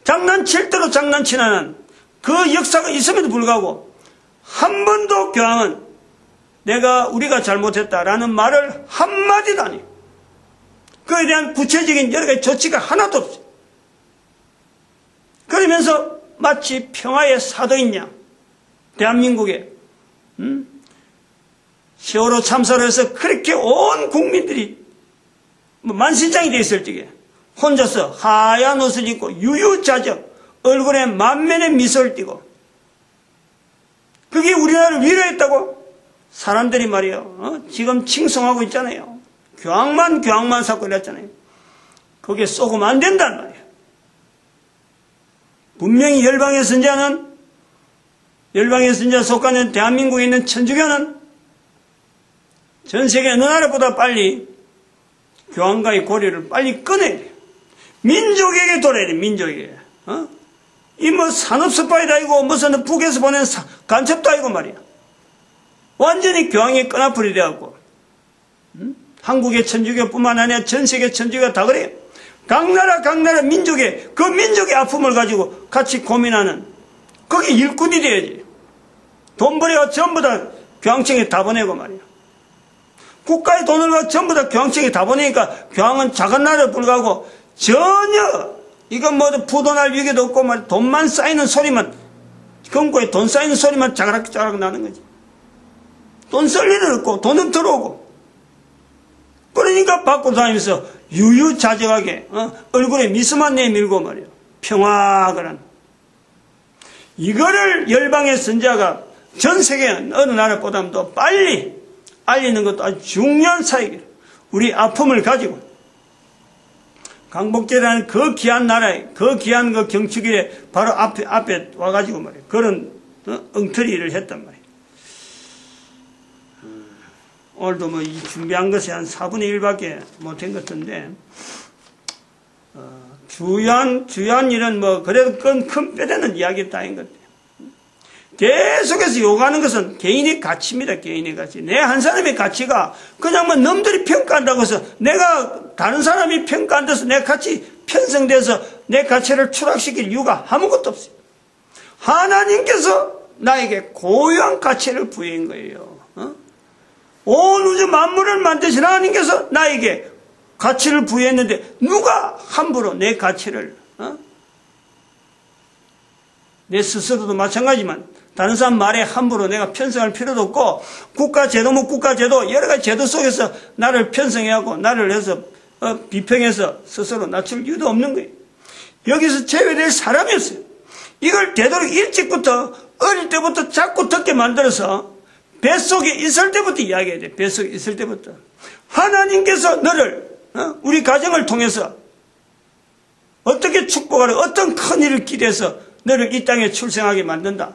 장난칠 대로 장난치는 그 역사가 있음에도 불구하고 한 번도 교황은 우리가 잘못했다라는 말을 한마디도 안 해요. 그에 대한 구체적인 여러 가지 조치가 하나도 없어요. 그러면서 마치 평화의 사도인 양, 대한민국에 세월호 참사로 해서 그렇게 온 국민들이 만신창이 되어 있을 적에 혼자서 하얀 옷을 입고 유유자적 얼굴에 만면의 미소를 띠고 그게 우리나라를 위로했다고 사람들이 말이에요. 지금 칭송하고 있잖아요. 교황만 사건 했잖아요. 거기에 쏘으면 안 된단 말이에요. 분명히 열방의 선자는 열방의 선자 속하는 대한민국에 있는 천주교는 전 세계 어느 나라보다 빨리 교황과의 고리를 빨리 꺼내야 돼요. 민족에게 돌아야 돼요. 민족에게. 이 뭐 산업스파이도 아니고 무슨 북에서 보낸 간첩도 아니고 말이야. 완전히 교황이 끈앞풀이 되어갖고 한국의 천주교뿐만 아니라 전 세계 천주교가 다 그래요. 각 나라 민족의 그 민족의 아픔을 가지고 같이 고민하는 거기 일꾼이 돼야지. 돈 벌여 전부 다 교황청에 다 보내고 말이야. 국가의 돈을 가지고 전부 다 교황청에 다 보내니까 교황은 작은 나라에 불구하고 전혀 이건 뭐 부도날 위기도 없고 말 돈만 쌓이는 소리만 금고에 돈 쌓이는 소리만 자가락 나는 거지. 돈 쓸 일은 없고 돈은 들어오고. 그러니까 밖으로 다니면서 유유자적하게 얼굴에 미소만 내밀고 말이야. 평화그란. 이거를 열방의 선자가 전 세계 어느 나라보다도 더 빨리 알리는 것도 아주 중요한 사역이에요. 우리 아픔을 가지고 강복제라는 그 귀한 나라에 그 귀한 그 경축일에 바로 앞에 와가지고 말이에요. 그런 엉터리를 했단 말이에요. 오늘도 뭐 이 준비한 것이 한 4분의 1밖에 못한 것 같은데 주요한 일은 뭐 그래도 큰 뼈대는 이야기 따윈 것 같아요. 계속해서 요구하는 것은 개인의 가치입니다. 개인의 가치. 내 한 사람의 가치가 그냥 뭐 남들이 평가한다고 해서 내가 다른 사람이 평가 안 돼서 내 가치 편성돼서 내 가치를 추락시킬 이유가 아무것도 없어요. 하나님께서 나에게 고유한 가치를 부여한 거예요. 온 우주 만물을 만드신 하나님께서 나에게 가치를 부여했는데 누가 함부로 내 가치를 내 스스로도 마찬가지지만 다른 사람 말에 함부로 내가 편성할 필요도 없고 국가제도 뭐 국가제도 여러 가지 제도 속에서 나를 편성해하고 나를 해서 비평해서 스스로 낮출 이유도 없는 거예요. 여기서 제외될 사람이 없어요. 이걸 되도록 일찍부터 어릴 때부터 자꾸 듣게 만들어서 뱃속에 있을 때부터 이야기해야 돼. 뱃속에 있을 때부터 하나님께서 너를 우리 가정을 통해서 어떻게 축복하려 어떤 큰 일을 기대해서 너를 이 땅에 출생하게 만든다.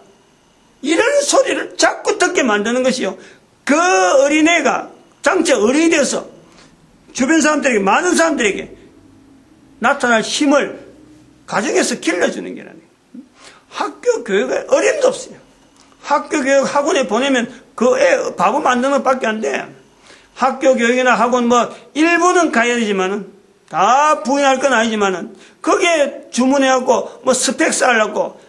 이런 소리를 자꾸 듣게 만드는 것이요. 그 어린애가 장차 어른이 되어서 주변 사람들에게 많은 사람들에게 나타날 힘을 가정에서 길러주는 게라는 거예요. 학교 교육에 어림도 없어요. 학교 교육 학원에 보내면 그 애 바보 만드는 것밖에 안 돼. 학교 교육이나 학원 뭐 일부는 가야 되지만은 다 부인할 건 아니지만은 거기에 주문해갖고 뭐 스펙 쌓으려고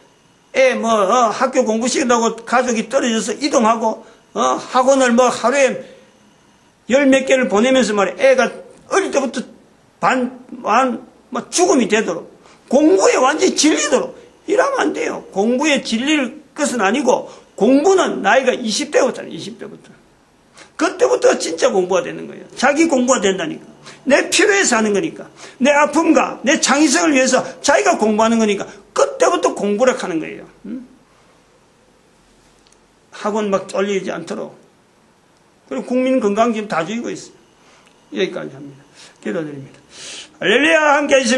애 뭐 학교 공부 시킨다고 가족이 떨어져서 이동하고 학원을 뭐 하루에 10몇 개를 보내면서 말이야. 애가 어릴 때부터 뭐 죽음이 되도록 공부에 완전히 질리도록 이러면 안 돼요. 공부에 질릴 것은 아니고 공부는 나이가 20대부터는 20대부터. 그때부터 진짜 공부가 되는 거예요. 자기 공부가 된다니까. 내 필요해서 하는 거니까. 내 아픔과 내 창의성을 위해서 자기가 공부하는 거니까 그때부터 공부를 하는 거예요. 학원 막 쫄리지 않도록. 그리고 국민 건강 지금 다 죽이고 있어요. 여기까지 합니다. 기도드립니다. 할렐루야 함께 해주시면